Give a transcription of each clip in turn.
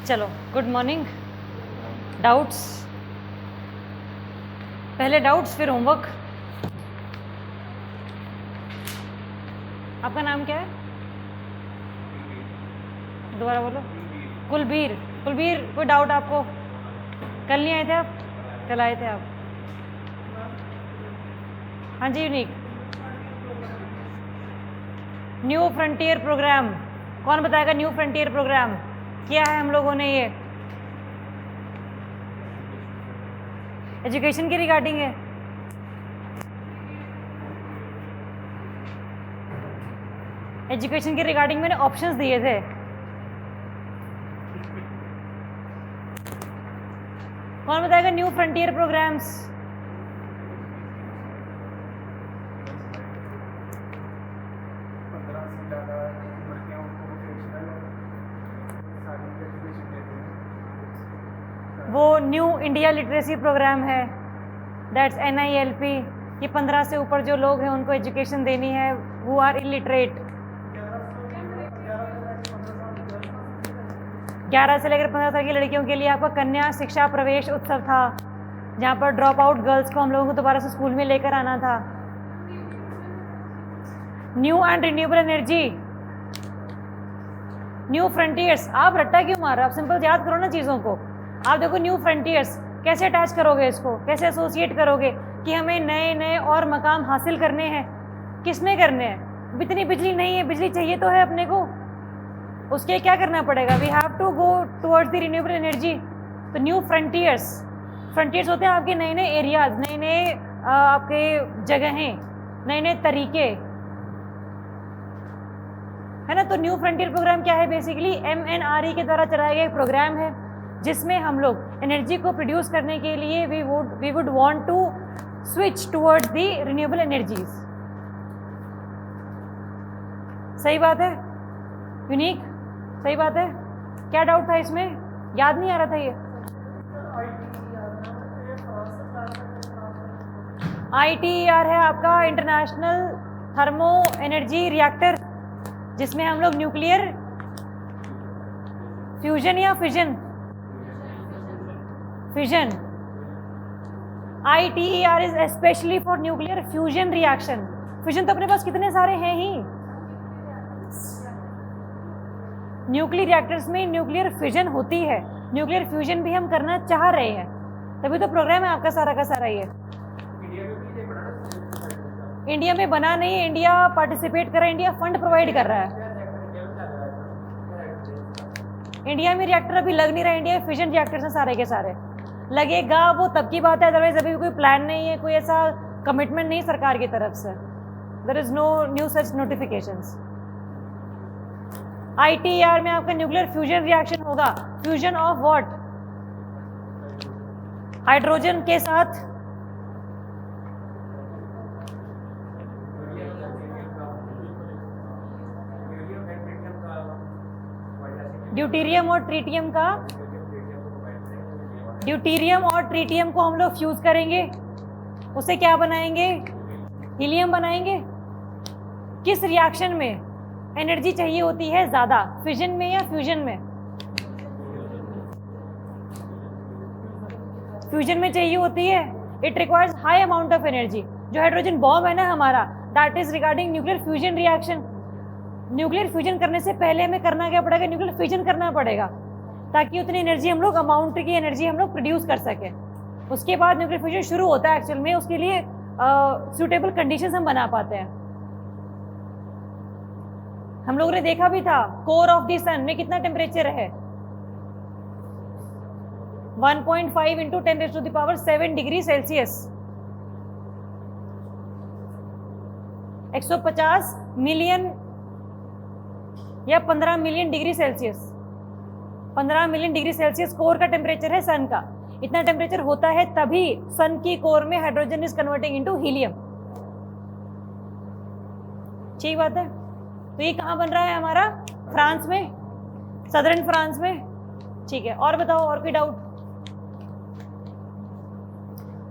चलो, good morning. Doubts? पहले doubts फिर होमवर्क। आपका नाम क्या है? दोबारा बोलो। कुलबीर। कुलबीर, कोई डाउट आपको? कल नहीं आए थे आप? कल आए थे आप? हाँ जी, यूनिक। न्यू फ्रंटियर प्रोग्राम कौन बताएगा? न्यू फ्रंटियर प्रोग्राम किया है हम लोगों ने, ये एजुकेशन के रिगार्डिंग है। एजुकेशन के रिगार्डिंग मैंने ऑप्शंस दिए थे। कौन बताएगा न्यू फ्रंटियर प्रोग्राम्स? वो न्यू इंडिया लिटरेसी प्रोग्राम है, दैट्स NILP। ये 15 से ऊपर जो लोग हैं उनको एजुकेशन देनी है, हु आर इलिटरेट। 11 से लेकर 15 साल की लड़कियों के लिए आपका कन्या शिक्षा प्रवेश उत्सव था, जहाँ पर ड्रॉप आउट गर्ल्स को हम लोगों को दोबारा से स्कूल में लेकर आना था। New and renewable energy, new frontiers. आप रट्टा क्यों मार रहे हो? आप सिंपल याद करो ना चीज़ों को। आप देखो न्यू फ्रंटियर्स कैसे अटैच करोगे इसको, कैसे एसोसिएट करोगे कि हमें नए नए और मकाम हासिल करने हैं। किसने करने हैं? इतनी बिजली नहीं है, बिजली चाहिए तो है अपने को, उसके क्या करना पड़ेगा? We have to go towards the renewable energy. तो न्यू फ्रंटियर्स, फ्रंटियर्स होते हैं आपके नए नए एरियाज, नए नए आपके जगहें, नए नए तरीके, है ना। तो न्यू फ्रंटियर प्रोग्राम क्या है? बेसिकली MNRE के द्वारा चलाया गया एक प्रोग्राम है, जिसमें हम लोग एनर्जी को प्रोड्यूस करने के लिए we would want to switch towards the renewable energies. सही बात है यूनिक? सही बात है। क्या डाउट था इसमें? याद नहीं आ रहा था ये? ITER है आपका इंटरनेशनल थर्मो एनर्जी रिएक्टर, जिसमें हम लोग न्यूक्लियर फ्यूजन या fission, fission. ITER is specially for nuclear fusion reaction. Fission तो अपने पास कितने सारे हैं ही। न्यूक्लियर रिएक्टर्स में न्यूक्लियर फिजन होती है, न्यूक्लियर फ्यूजन भी हम करना चाह रहे हैं, तभी तो प्रोग्राम है आपका सारा का सारा। ये इंडिया में बना नहीं है, इंडिया पार्टिसिपेट कर रहा है, इंडिया फंड प्रोवाइड कर रहा है। इंडिया में रिएक्टर अभी लग नहीं रहा है, इंडिया में फिजन रिएक्टर्स हैं सारे के सारे। लगेगा वो तब की बात है, अदरवाइज अभी कोई प्लान नहीं है, कोई ऐसा कमिटमेंट नहीं सरकार की तरफ से। There is no new such notifications. ITER में आपका न्यूक्लियर फ्यूजन रिएक्शन होगा। Fusion of what? हाइड्रोजन के साथ ड्यूटेरियम और ट्रीटियम का, ड्यूटेरियम और ट्रीटियम को हम लोग फ्यूज करेंगे, उसे क्या बनाएंगे? हीलियम बनाएंगे। किस रिएक्शन में एनर्जी चाहिए होती है ज्यादा, फिजन में या फ्यूजन में? फ्यूजन में चाहिए होती है। It requires high amount of energy. जो हाइड्रोजन बॉम्ब है ना हमारा, that is regarding nuclear fusion reaction. Nuclear fusion करने से पहले हमें करना क्या पड़ेगा? न्यूक्लियर फिजन करना पड़ेगा, ताकि उतनी एनर्जी हम लोग, अमाउंट की एनर्जी हम लोग प्रोड्यूस कर सके। उसके बाद न्यूक्लियर फ्यूजन शुरू होता है एक्चुअल में, उसके लिए सूटेबल कंडीशंस हम बना पाते हैं। हम लोगों ने देखा भी था, कोर ऑफ द सन में कितना टेम्परेचर है? 1.5 इंटू 10⁻⁷ डिग्री सेल्सियस। 150 मिलियन या 15 million degree Celsius, 15 million degree Celsius core का टेम्परेचर है सन का। इतना टेम्परेचर होता है तभी सन की कोर में hydrogen is converting into helium. ठीक बात है। तो ये कहाँ बन रहा है हमारा? फ्रांस में, सदर्न फ्रांस में। ठीक है, और बताओ, और कोई डाउट?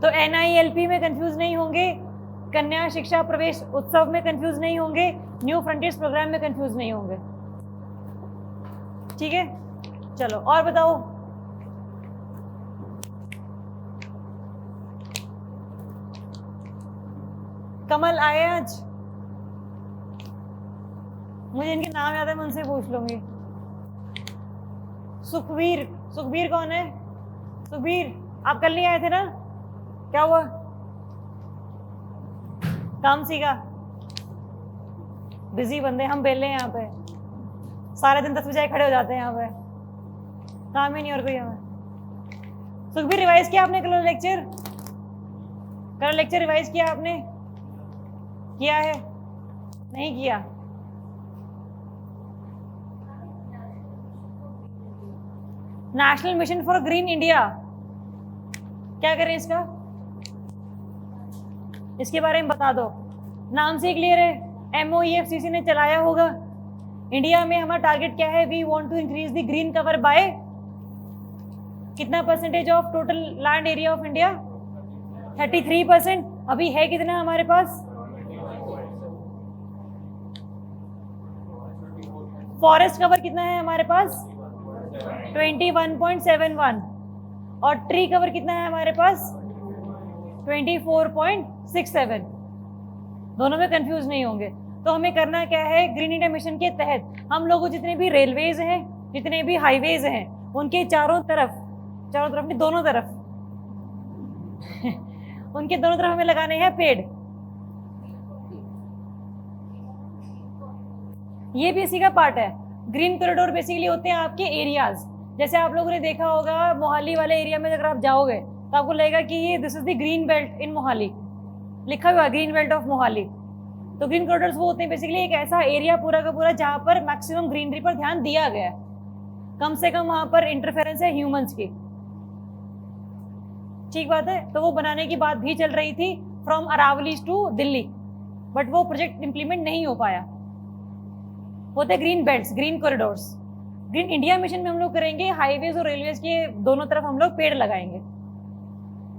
तो NILP में कंफ्यूज नहीं होंगे, कन्या शिक्षा प्रवेश उत्सव में कंफ्यूज नहीं होंगे, न्यू फ्रंटियर्स प्रोग्राम में कंफ्यूज नहीं होंगे। ठीक है। चलो और बताओ। कमल आए आज? मुझे इनके नाम याद है, मैं उनसे पूछ लूंगी। सुखबीर, सुखबीर कौन है? सुखबीर आप कल नहीं आए थे ना, क्या हुआ? काम सीखा? बिजी बंदे हम, बेले हैं यहाँ पे, सारे दिन 10 बजे खड़े हो जाते हैं यहाँ पे, काम ही नहीं और कोई हमें। सुखबीर रिवाइज किया आपने कल लेक्चर? कल लेक्चर रिवाइज किया आपने? किया है? नहीं किया? National mission for green India, क्या करें इसका? इसके बारे में बता दो। नाम से क्लियर है, MOEFCC ने चलाया होगा। इंडिया में हमारा टारगेट क्या है? We want to increase the green cover by कितना percentage of total land area of India? 33%। अभी है कितना हमारे पास? फॉरेस्ट कवर कितना है हमारे पास? 21.71। और ट्री कवर कितना है हमारे पास? 24.67। दोनों में कंफ्यूज नहीं होंगे। तो हमें करना क्या है? ग्रीन इंडिया मिशन के तहत हम लोगों जितने भी रेलवेज हैं, जितने भी हाईवेज हैं, उनके चारों तरफ नहीं, दोनों तरफ उनके दोनों तरफ हमें लगाने हैं पेड़। ये भी इसी का पार्ट है। ग्रीन कॉरिडोर बेसिकली होते हैं आपके एरियाज। जैसे आप लोगों ने देखा होगा मोहाली वाले एरिया में अगर आप जाओगे तो आपको लगेगा कि ये this is the green belt in Mohali, लिखा हुआ ग्रीन बेल्ट ऑफ मोहाली। तो ग्रीन कॉरिडोर्स वो होते हैं बेसिकली एक ऐसा एरिया पूरा का पूरा जहां पर मैक्सिमम ग्रीनरी पर ध्यान दिया गया है, कम से कम वहां पर इंटरफेरेंस है ह्यूमंस की। ठीक बात है। तो वो बनाने की बात भी चल रही थी from Aravalli to Delhi, but वो प्रोजेक्ट इंप्लीमेंट नहीं हो पाया। होते green belts, green corridors. Green India mission में हम लोग करेंगे हाईवेज और रेलवेज के दोनों तरफ हम लोग पेड़ लगाएंगे,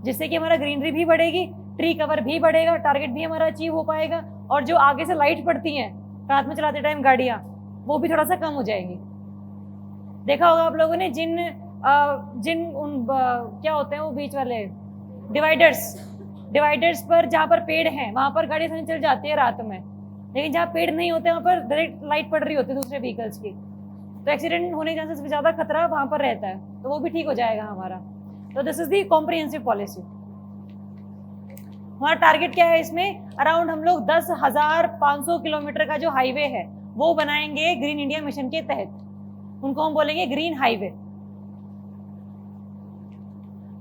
जिससे कि हमारा ग्रीनरी भी बढ़ेगी, ट्री कवर भी बढ़ेगा, टारगेट भी हमारा अचीव हो पाएगा, और जो आगे से लाइट पड़ती हैं रात में चलाते टाइम गाड़ियां, वो भी थोड़ा सा कम हो जाएगी। देखा होगा आप लोगों ने जिन क्या होते हैं वो बीच वाले डिवाइडर्स पर जहाँ पर पेड़ हैं वहां पर गाड़ी आसानी चल जाती है रात में, लेकिन जहाँ पेड़ नहीं होते वहां पर डायरेक्ट लाइट पड़ रही होती है दूसरे व्हीकल्स की, तो एक्सीडेंट होने के चांसेस भी ज्यादा खतरा वहां पर रहता है, तो वो भी ठीक हो जाएगा हमारा। तो this is the comprehensive policy. हमारा टारगेट क्या है इसमें? अराउंड हम लोग 10,500 किलोमीटर का जो हाईवे है वो बनाएंगे ग्रीन इंडिया मिशन के तहत, उनको हम बोलेंगे ग्रीन हाईवे।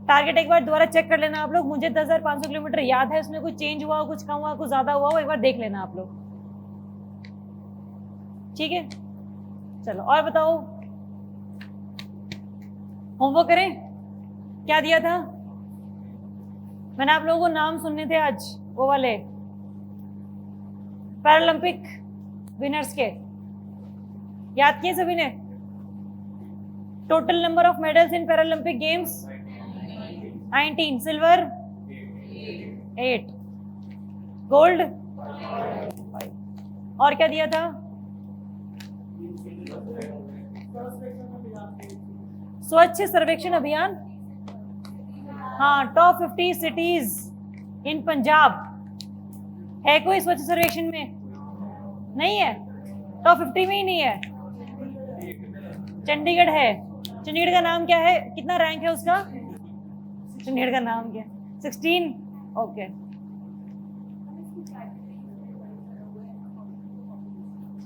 टारगेट एक बार दोबारा चेक कर लेना आप लोग, मुझे 10,500 किलोमीटर याद है, उसमें कुछ चेंज हुआ, कुछ कम हुआ, कुछ ज्यादा हुआ, एक बार देख लेना आप लोग। ठीक है, चलो और बताओ, होमवर्क करें? क्या दिया था मैंने आप लोगों को? नाम सुनने थे आज वो वाले पैरालंपिक विनर्स के, याद किए सभी ने? Total number of medals in Paralympic games 19, silver 8, gold 5। और क्या दिया था? स्वच्छ सर्वेक्षण अभियान। हाँ, टॉप 50 सिटीज इन पंजाब। है कोई स्वच्छ सर्वेक्षण में? नहीं है, टॉप 50 में ही नहीं है। चंडीगढ़ है। चंडीगढ़ का नाम क्या है? कितना रैंक है उसका? चंडीगढ़ का नाम क्या? 16। ओके,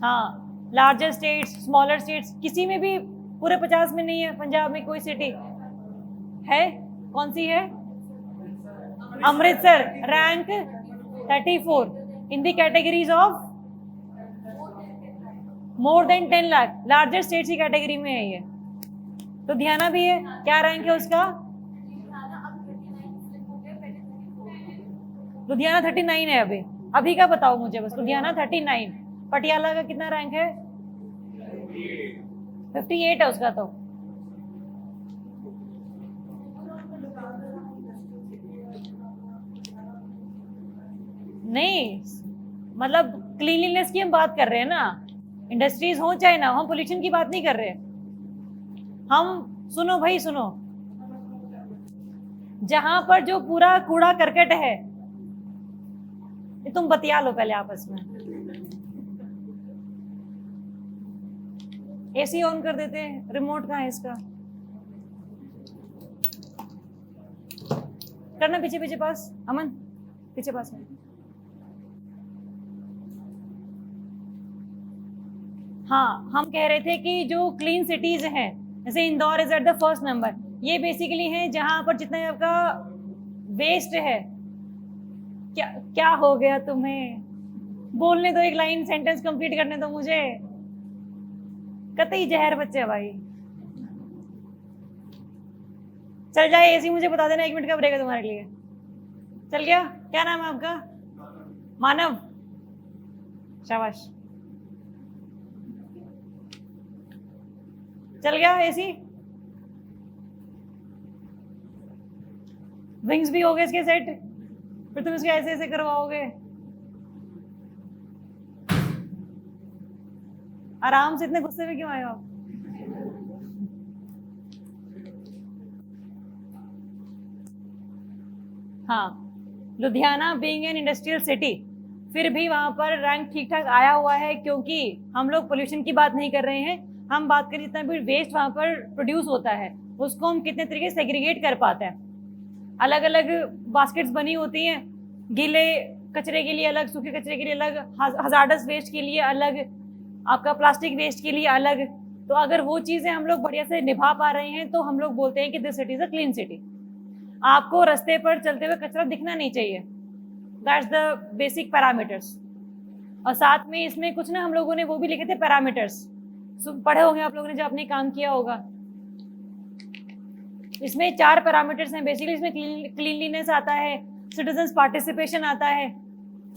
हाँ, लार्जर स्टेट्स, स्मॉलर स्टेट्स, किसी में भी पूरे 50 में नहीं है। पंजाब में कोई सिटी है? कौन सी है? Amritsar, rank 34 in the categories of more than 10 lakh. Larger states की कैटेगरी में है ये। तो ध्याना भी है, क्या रैंक है उसका? लुधियाना 39 है अभी का बताओ मुझे बस। लुधियाना 39। पटियाला का कितना रैंक है? 58 है उसका। तो नहीं, मतलब क्लीनलीनेस की हम बात कर रहे हैं ना, इंडस्ट्रीज हो चाहे ना हो, हम पोल्यूशन की बात नहीं कर रहे। हम सुनो भाई सुनो, जहां पर जो पूरा कूड़ा करकट है, तुम बतिया लो पहले आपस में। एसी ऑन कर देते हैं, रिमोट कहाँ है इसका? करना पीछे पीछे पास, अमन पीछे पास में। हाँ, हम कह रहे थे कि जो क्लीन सिटीज हैं, जैसे Indore is at the first number, ये बेसिकली है जहां पर जितना आपका वेस्ट है। क्या क्या हो गया तुम्हें? बोलने दो, एक लाइन सेंटेंस कंप्लीट करने दो मुझे। कतई जहर बच्चे भाई। चल जाए एसी, मुझे बता देना 1 मिनट का ब्रेक है तुम्हारे लिए। चल गया? क्या नाम है आपका? मानव, शाबाश। चल गया एसी? विंग्स भी हो गए इसके सेट, फिर तुम इसके ऐसे ऐसे करवाओगे? आराम से, इतने गुस्से में क्यों आए हो आप? हाँ, Ludhiana being an industrial city, फिर भी वहां पर रैंक ठीक ठाक आया हुआ है, क्योंकि हम लोग पोल्यूशन की बात नहीं कर रहे हैं, हम बात करें जितना भी वेस्ट वहां पर प्रोड्यूस होता है उसको हम कितने तरीके से सेग्रीगेट कर पाते हैं। अलग अलग बास्केट्स बनी होती हैं, गीले कचरे के लिए अलग, सूखे कचरे के लिए अलग, हजार्डस वेस्ट के लिए अलग, आपका प्लास्टिक वेस्ट के लिए अलग। तो अगर वो चीजें हम लोग बढ़िया से निभा पा रहे हैं तो हम लोग बोलते हैं कि this city is a clean city. आपको रास्ते पर चलते हुए कचरा दिखना नहीं चाहिए, दैट्स द बेसिक पैरामीटर्स। और साथ में इसमें कुछ ना हम लोगों ने वो भी लिखे थे पैरामीटर्स, पढ़े होंगे आप लोगों ने जब आपने काम किया होगा। इसमें 4 पैरामीटर्स हैं बेसिकली। इसमें क्लीनलीनेस आता है, सिटीजन्स पार्टिसिपेशन आता है,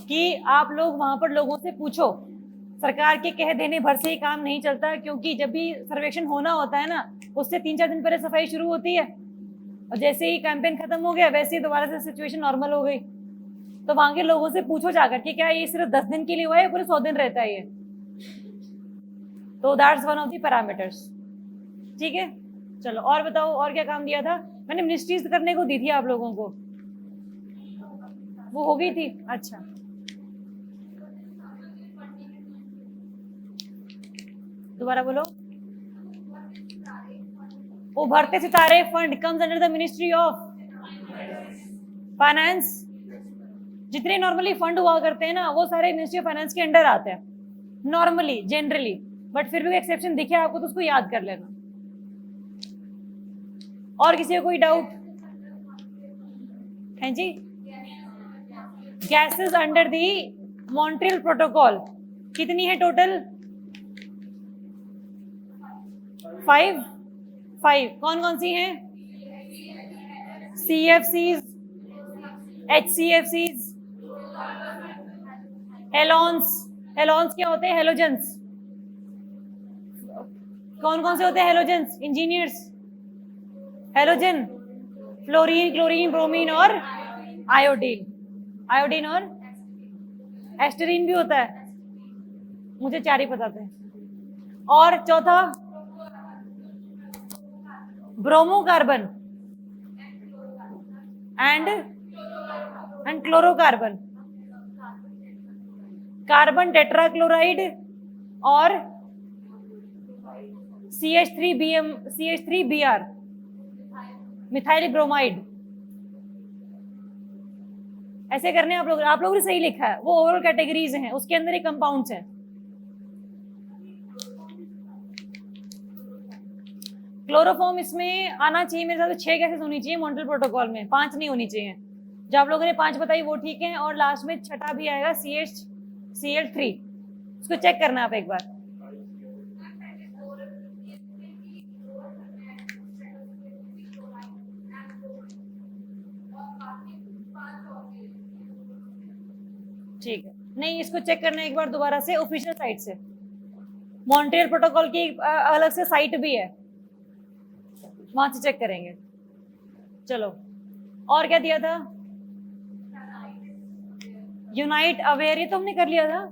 कि आप लोग वहां पर लोगों से पूछो। सरकार के कह देने भर से ही काम नहीं चलता, क्योंकि जब भी सर्वेक्षण होना होता है ना, उससे 3-4 दिन पहले सफाई शुरू होती है, और जैसे ही कैंपेन खत्म हो गया वैसे ही दोबारा से सिचुएशन नॉर्मल हो गई। तो वहां के लोगों से पूछो जाकर कि क्या ये सिर्फ 10 दिन के लिए हुआ है या पूरे 100 दिन रहता है ये। तो that's one of the parameters. ठीक है, चलो और बताओ, और क्या काम दिया था? मैंने मिनिस्ट्रीज करने को दी थी आप लोगों को, वो हो गई थी? अच्छा, दोबारा बोलो। उभरते सितारे fund comes under the Ministry of finance. जितने नॉर्मली फंड हुआ करते हैं ना, वो सारे मिनिस्ट्री ऑफ फाइनेंस के अंडर आते हैं नॉर्मली, जनरली। बट फिर भी एक्सेप्शन दिखे आपको तो उसको याद कर लेना। और किसी को कोई डाउट है जी? Gases under the Montreal Protocol कितनी है टोटल? 5 कौन कौन सी हैं? CFCs, HCFCs, halons. हेलोन्स क्या होते हैं? हेलोजेंस। कौन कौन से होते हैं halogens? Engineers. Halogen fluorine, chlorine, bromine और आयोडीन। आयोडीन और एस्टरीन भी होता है, मुझे 4 ही पता थे। और चौथा ब्रोमोकार्बन एंड क्लोरोकार्बन, कार्बन टेट्राक्लोराइड और CH3Br, मिथाइल ब्रोमाइड। ऐसे करने आप लोगों ने सही लिखा है, वो ओवरऑल कैटेगरीज हैं, उसके अंदर ही कंपाउंड्स हैं। क्लोरोफॉर्म इसमें आना चाहिए मेरे साथ, 6 गैसेस होनी चाहिए मॉन्ट्रियल प्रोटोकॉल में, 5 नहीं होनी चाहिए। जो आप लोगों ने 5 बताई वो ठीक है, और लास्ट में छठा भी आएगा CH-Cl3, उसको चेक करना आप एक बार। ठीक है, नहीं इसको चेक करना एक बार दोबारा से ऑफिशियल साइट से। मॉन्ट्रियल प्रोटोकॉल की अलग से साइट भी है, वहां से चेक करेंगे। चलो, और क्या दिया था? यूनाइट अवेयर, ये तो हमने कर लिया था।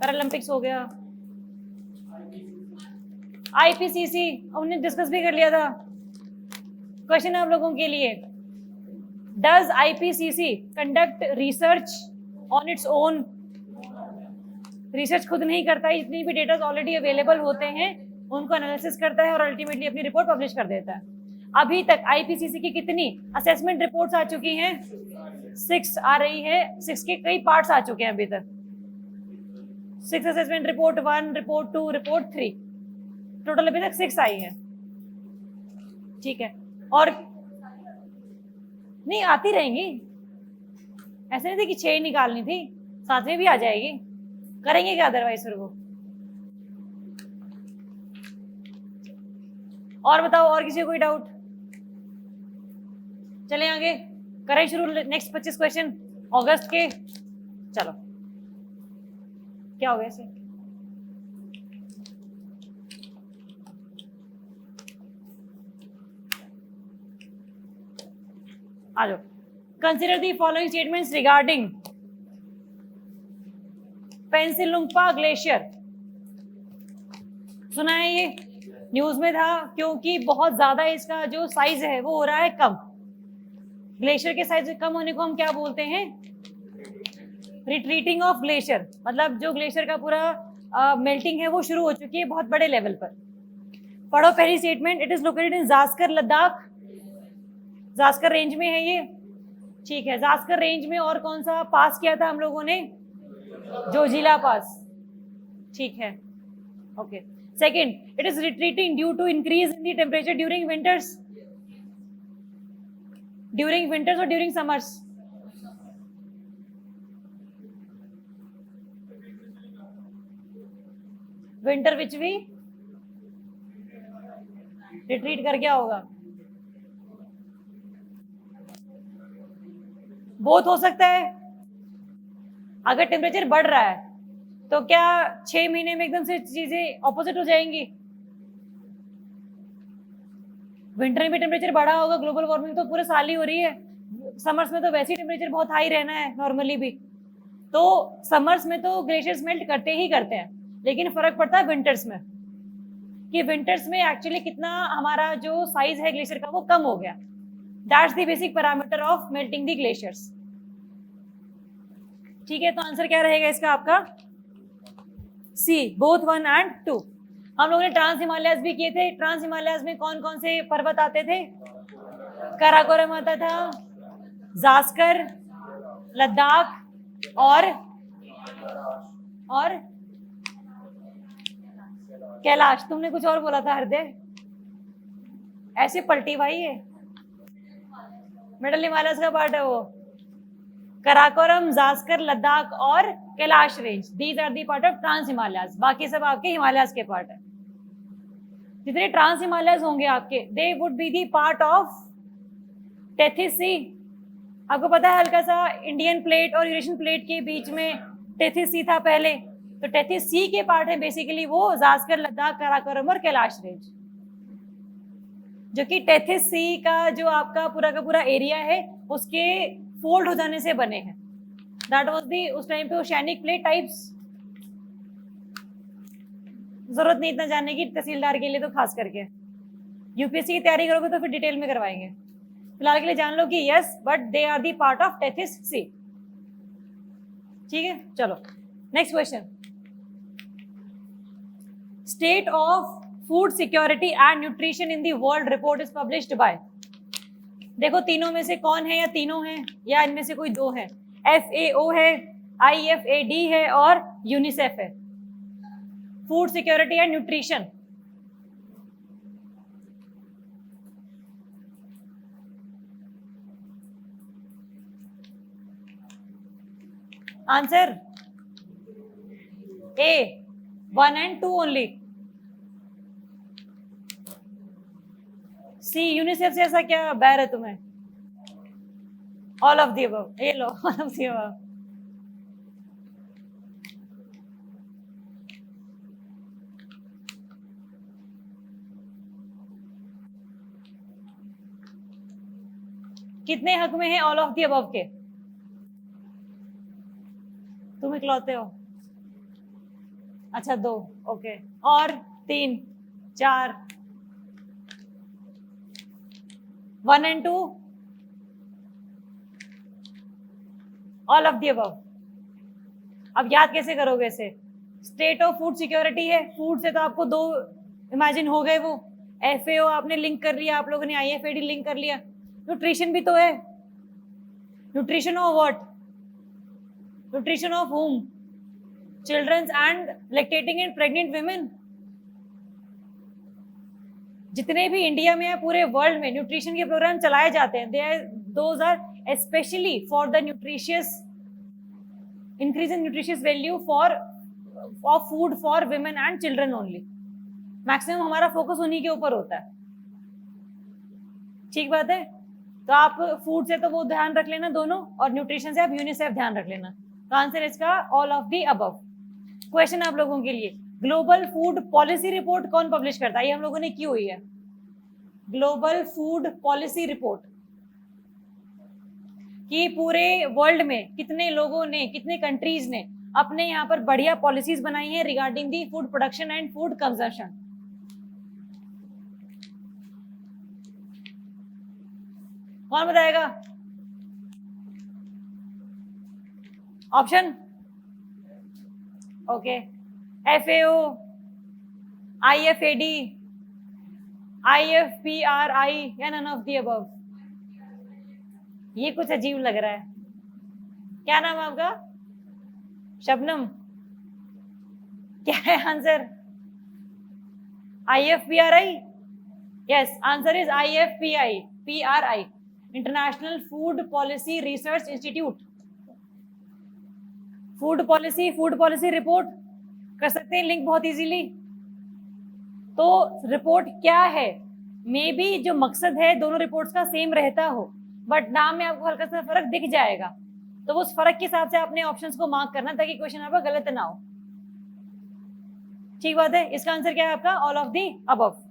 पैरालंपिक्स हो गया, आईपीसीसी हमने डिस्कस भी कर लिया था। क्वेश्चन आप लोगों के लिए, does IPCC conduct research on its own? Research खुद नहीं करता है, जितनी भी डेटा ऑलरेडी अवेलेबल होते हैं उनको एनालिसिस करता है और अल्टीमेटली अपनी रिपोर्ट पब्लिश कर देता है। अभी तक आईपीसीसी की कितनी असेसमेंट रिपोर्ट्स आ चुकी हैं? 6 आ रही है। 6 के कई पार्ट्स आ चुके हैं अभी तक। 6 assessment report 1, report 2, report 3, total अभी तक 6 आई है। ठीक है, और नहीं आती रहेंगी, ऐसे नहीं थी कि 6 निकालनी थी, 7वीं भी आ जाएगी। करेंगे क्या अदरवाइज फिर वो। और बताओ, और किसी को कोई डाउट? चलें आगे, करें शुरू नेक्स्ट 25 क्वेश्चन अगस्त के। चलो, क्या हो गया इसे? आ जाओ। Consider the following statements regarding Pensilungpa glacier. सुना है ये, न्यूज में था, क्योंकि बहुत ज्यादा इसका जो साइज है वो हो रहा है कम। ग्लेशियर के साइज कम होने को हम क्या बोलते हैं? Retreating of glacier. मतलब जो ग्लेशियर का पूरा मेल्टिंग है वो शुरू हो चुकी है बहुत बड़े लेवल पर। पढ़ो पहली statement, it is located in Zanskar Ladakh. Zanskar range में है ये, ठीक है। जास्कर रेंज में और कौन सा पास किया था हम लोगों ने? जोजिला पास, ठीक है, okay. Second, it is retreating due to increase in the temperature during winters. During winters और ड्यूरिंग समर्स? विंटर विच भी रिट्रीट कर क्या होगा? बोथ हो सकता है। अगर टेम्परेचर बढ़ रहा है तो क्या 6 महीने में एकदम से चीजें ऑपोजिट हो जाएंगी? विंटर में भी टेम्परेचर बढ़ा होगा, ग्लोबल वार्मिंग तो पूरे साल ही हो रही है। समर्स में तो वैसे ही टेम्परेचर बहुत हाई रहना है नॉर्मली भी, तो समर्स में तो ग्लेशियर्स मेल्ट करते ही करते हैं, लेकिन फर्क पड़ता है विंटर्स में, कि विंटर्स में एक्चुअली कितना हमारा जो साइज है ग्लेशियर का वो कम हो गया। That's the basic parameter of melting the glaciers. ठीक है, तो आंसर क्या रहेगा इसका आपका? सी, बोथ 1 and 2। हम लोगों ने ट्रांस हिमालयस भी किए थे। ट्रांस हिमालयस में कौन कौन से पर्वत आते थे? काराकोरम आता था, जास्कर, लद्दाख और कैलाश। तुमने कुछ और बोला था हृदय, ऐसे पलटी भाई है। मिडल हिमालयस का पार्ट है वो। काराकोरम, जास्कर, लद्दाख और Kailash range, these are the part of trans Himalayas. बाकी सब आपके हिमालयस के पार्ट है। जितने ट्रांस हिमालयस होंगे आपके, they would be the part of Tethys सी। आपको पता है हल्का सा इंडियन प्लेट और यूरेशियन प्लेट के बीच में टेथिस सी था पहले, तो टेथिस सी के पार्ट है बेसिकली वो जास्कर, लद्दाख, काराकोरम और कैलाश रेंज, जो कि टेथिस सी का जो आपका पूरा का पूरा एरिया है उसके फोल्ड हो जाने से बने हैं। दैट वाज दी उस टाइम पे ओशियानिक प्लेट टाइप्स। जरूरत नहीं इतना जानने की तहसीलदार के लिए, तो खास करके यूपीएससी की तैयारी करोगे तो फिर डिटेल में करवाएंगे। फिलहाल के लिए जान लो कि yes, but they are the part of Tethys sea. ठीक है, चलो next question. State of food security and nutrition in the world report is published by. देखो तीनों में से कौन है, या तीनों हैं या इनमें से कोई दो है? FAO है, IFAD है और यूनिसेफ है। Food security and nutrition. Answer A, 1 and 2 only. C, UNICEF से ऐसा क्या बैर है तुम्हें? ऑल ऑफ दी अबव, ये लो ऑल ऑफ दी अबव। कितने हक में है ऑल ऑफ दी अबव के? तुम इकलौते हो। अच्छा 2, ओके, और 3? 4, 1 and 2, all of the above. अब याद कैसे करोगे इसे? स्टेट ऑफ फूड सिक्योरिटी है, फूड से तो आपको दो इमेजिन हो गए, वो एफएओ आपने लिंक कर लिया, आप लोगों ने आईएफएडी लिंक कर लिया, न्यूट्रिशन भी तो है। Nutrition of what? Nutrition of whom? Children's and lactating and pregnant women। जितने भी इंडिया में है, पूरे वर्ल्ड में न्यूट्रिशन के प्रोग्राम चलाए जाते हैं, those are specially for the nutritious increase in nutritious value for of food for women and children only। Maximum हमारा फोकस उन्हीं के ऊपर होता है। ठीक बात है। तो आप फूड से तो वो ध्यान रख लेना दोनों, और न्यूट्रिशन से आप यूनिसेफ ध्यान रख लेना। तो आंसर इसका all of the above. Question आप लोगों के लिए, ग्लोबल फूड पॉलिसी रिपोर्ट कौन पब्लिश करता है? ये हम लोगों ने की हुई है, ग्लोबल फूड पॉलिसी रिपोर्ट, कि पूरे वर्ल्ड में कितने लोगों ने, कितने कंट्रीज ने अपने यहाँ पर बढ़िया पॉलिसीज बनाई है regarding the food production and food consumption. कौन बताएगा? ऑप्शन? ओके, एफएओ, आईएफएडी, आईएफपीआरआई, या नन ऑफ दी अबव? ये कुछ अजीब लग रहा है। क्या नाम है आपका? शबनम। क्या है answer? IFPRI? Yes, answer is IFPI, PRI, International Food Policy Research Institute. Food policy report कर सकते हैं लिंक बहुत इजीली। तो रिपोर्ट क्या है? मे बी जो मकसद है दोनों रिपोर्ट्स का सेम रहता हो, बट नाम में आपको हल्का सा फर्क दिख जाएगा, तो उस फर्क के हिसाब से आपने ऑप्शंस को मार्क करना, ताकि क्वेश्चन आपका गलत ना हो। ठीक बात है। इसका आंसर क्या है आपका? All of the above.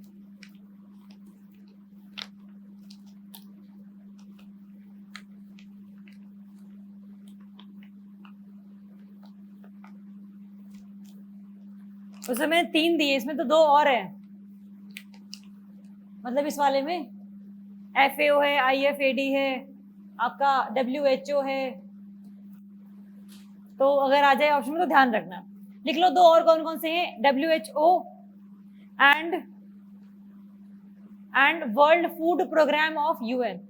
उसमें मैंने 3 दिए, इसमें तो 2 और हैं। मतलब इस वाले में एफएओ है, आईएफएडी है, आपका डब्ल्यूएचओ है। तो अगर आ जाए ऑप्शन में तो ध्यान रखना। लिख लो 2 और कौन कौन से हैं, WHO and World Food Programme of UN,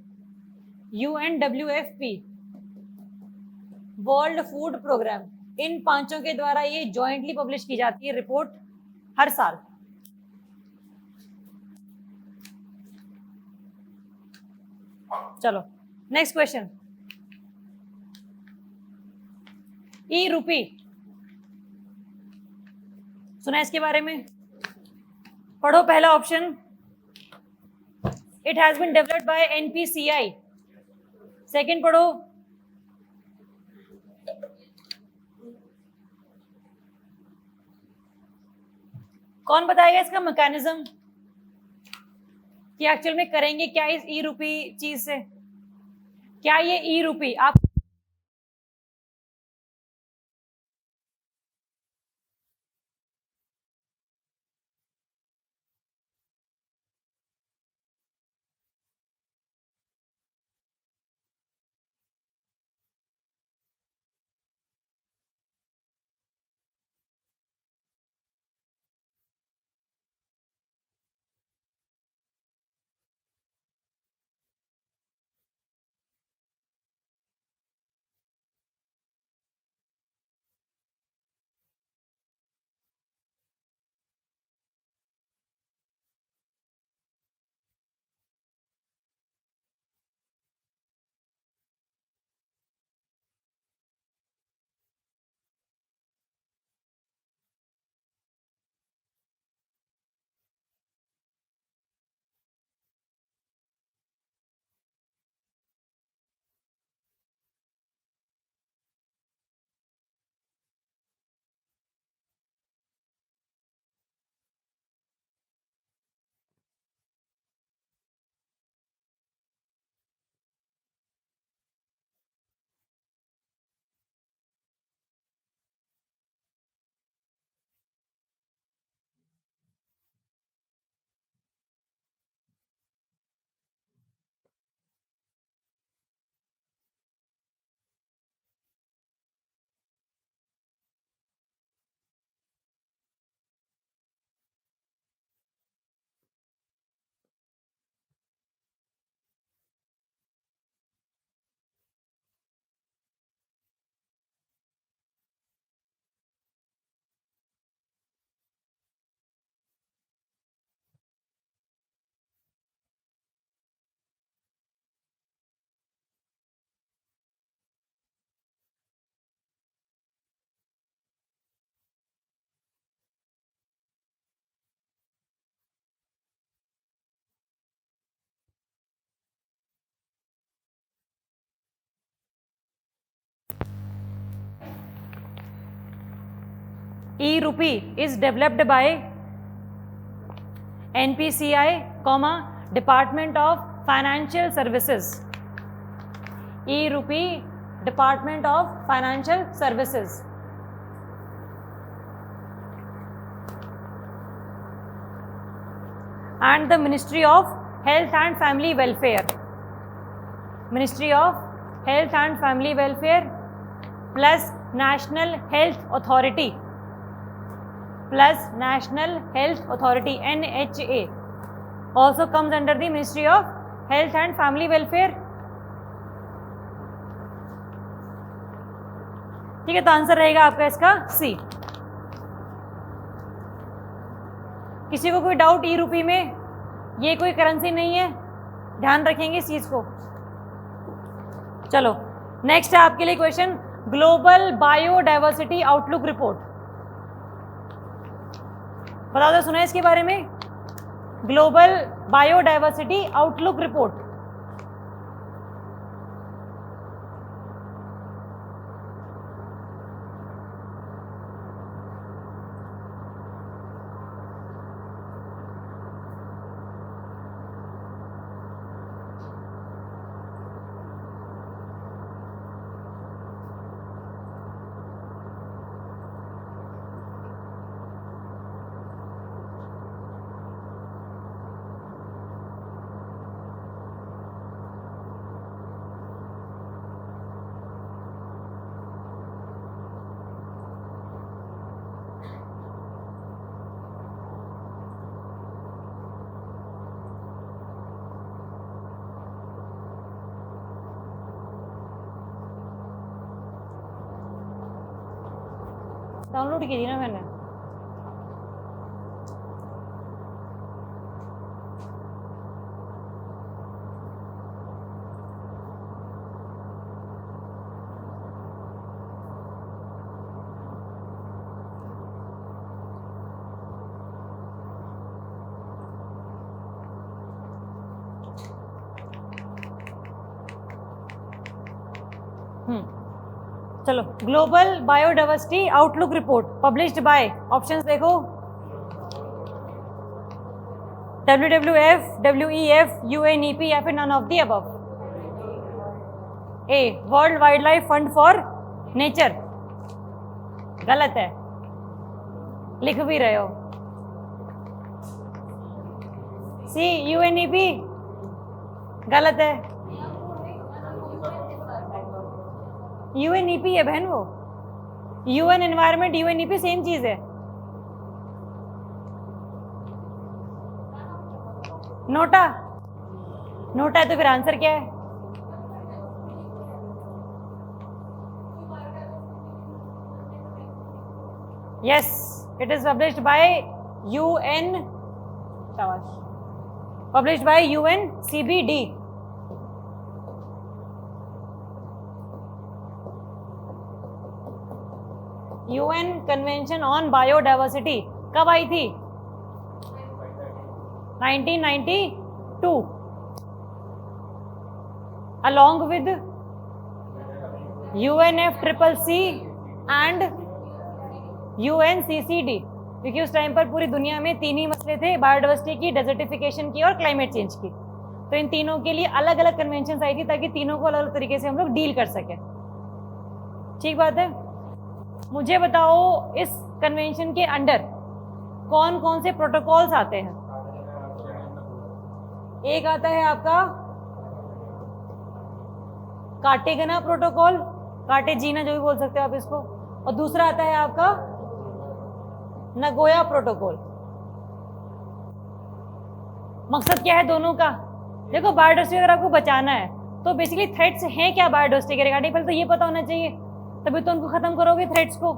UNWFP, World Food Programme. इन 5 के द्वारा ये जॉइंटली पब्लिश की जाती है रिपोर्ट हर साल। चलो नेक्स्ट क्वेश्चन। ई रूपी, सुना इसके बारे में? पढ़ो पहला option, it has been developed by NPCI. Second पढ़ो, कौन बताएगा इसका मैकेनिज्म, कि एक्चुअल में करेंगे क्या इस ई रूपी चीज से? क्या ये ई रूपी आप E-Rupee is developed by NPCI, Department of Financial Services. E-Rupee, Department of Financial Services. And the Ministry of Health and Family Welfare. Ministry of Health and Family Welfare plus National Health Authority. Plus National Health Authority, NHA, also comes under the Ministry of Health and Family Welfare. ठीक है, तो answer रहेगा आपका इसका सी। किसी को कोई doubt e-rupee में? ये कोई करेंसी नहीं है, ध्यान रखेंगे इस चीज को। चलो नेक्स्ट है आपके लिए question, global biodiversity outlook report. बता दो, सुना है इसके बारे में? Global biodiversity outlook report. Download की थी ना मैंने। चलो, global biodiversity outlook report published by, options देखो, WWF, WEF, UNEP या फिर none of the above. A, world wild life fund for nature, गलत है, लिख भी रहे हो। सी, UNEP, गलत है, UNEP है बहन वो, UN एनवायरमेंट UNEP सेम चीज है। नोटा, नोटा है तो फिर आंसर क्या है? Yes, it is published bye UN, शाबाश, published by UNCBD। UN convention on biodiversity कब आई थी? 1992, along with UNFCCC and UNCCD, क्योंकि उस टाइम पर पूरी दुनिया में तीन ही मसले थे, बायोडाइवर्सिटी की, डेजर्टिफिकेशन की और क्लाइमेट चेंज की। तो इन तीनों के लिए अलग अलग कन्वेंशन आई थी ताकि तीनों को अलग अलग तरीके से हम लोग डील कर सके। ठीक बात है। मुझे बताओ इस कन्वेंशन के अंडर कौन कौन से प्रोटोकॉल्स आते हैं? एक आता है आपका कार्टेगना प्रोटोकॉल, कार्टेजीना जो भी बोल सकते हो आप इसको, और दूसरा आता है आपका नगोया प्रोटोकॉल। मकसद क्या है दोनों का? देखो, बायोडाइवर्सिटी अगर आपको बचाना है तो बेसिकली थ्रेट्स हैं क्या बायोडाइवर्सिटी के रिगार्डिंग, पहले तो ये पता होना चाहिए, तभी तो उनको खत्म करोगे थ्रेट्स को।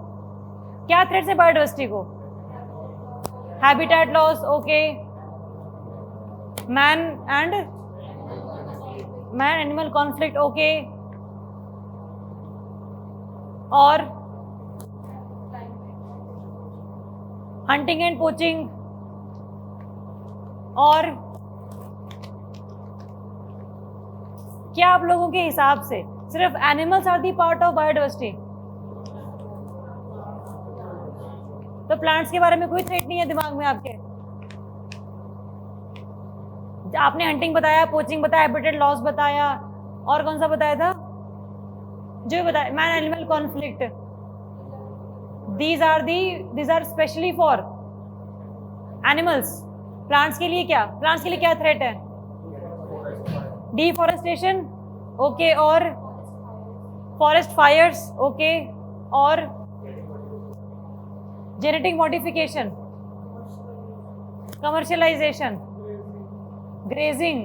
क्या थ्रेट्स है बायोडाइवर्सिटी को? Habitat loss, okay, man animal conflict, okay, और हंटिंग एंड पोचिंग, और क्या आप लोगों के हिसाब से सिर्फ animals are the part of biodiversity? तो प्लांट्स के बारे में कोई थ्रेट नहीं है दिमाग में आपके? आपने हंटिंग बताया, पोचिंग बताया, हैबिटेट लॉस बताया, और कौन सा बताया था जो बताया? Man animal conflict. these are specially for animals. Plants के लिए क्या, प्लांट्स के लिए क्या थ्रेट है? डिफॉरेस्टेशन, ओके, और फॉरेस्ट फायर्स, ओके, और जेनेटिक मॉडिफिकेशन, कमर्शियलाइजेशन, ग्रेजिंग।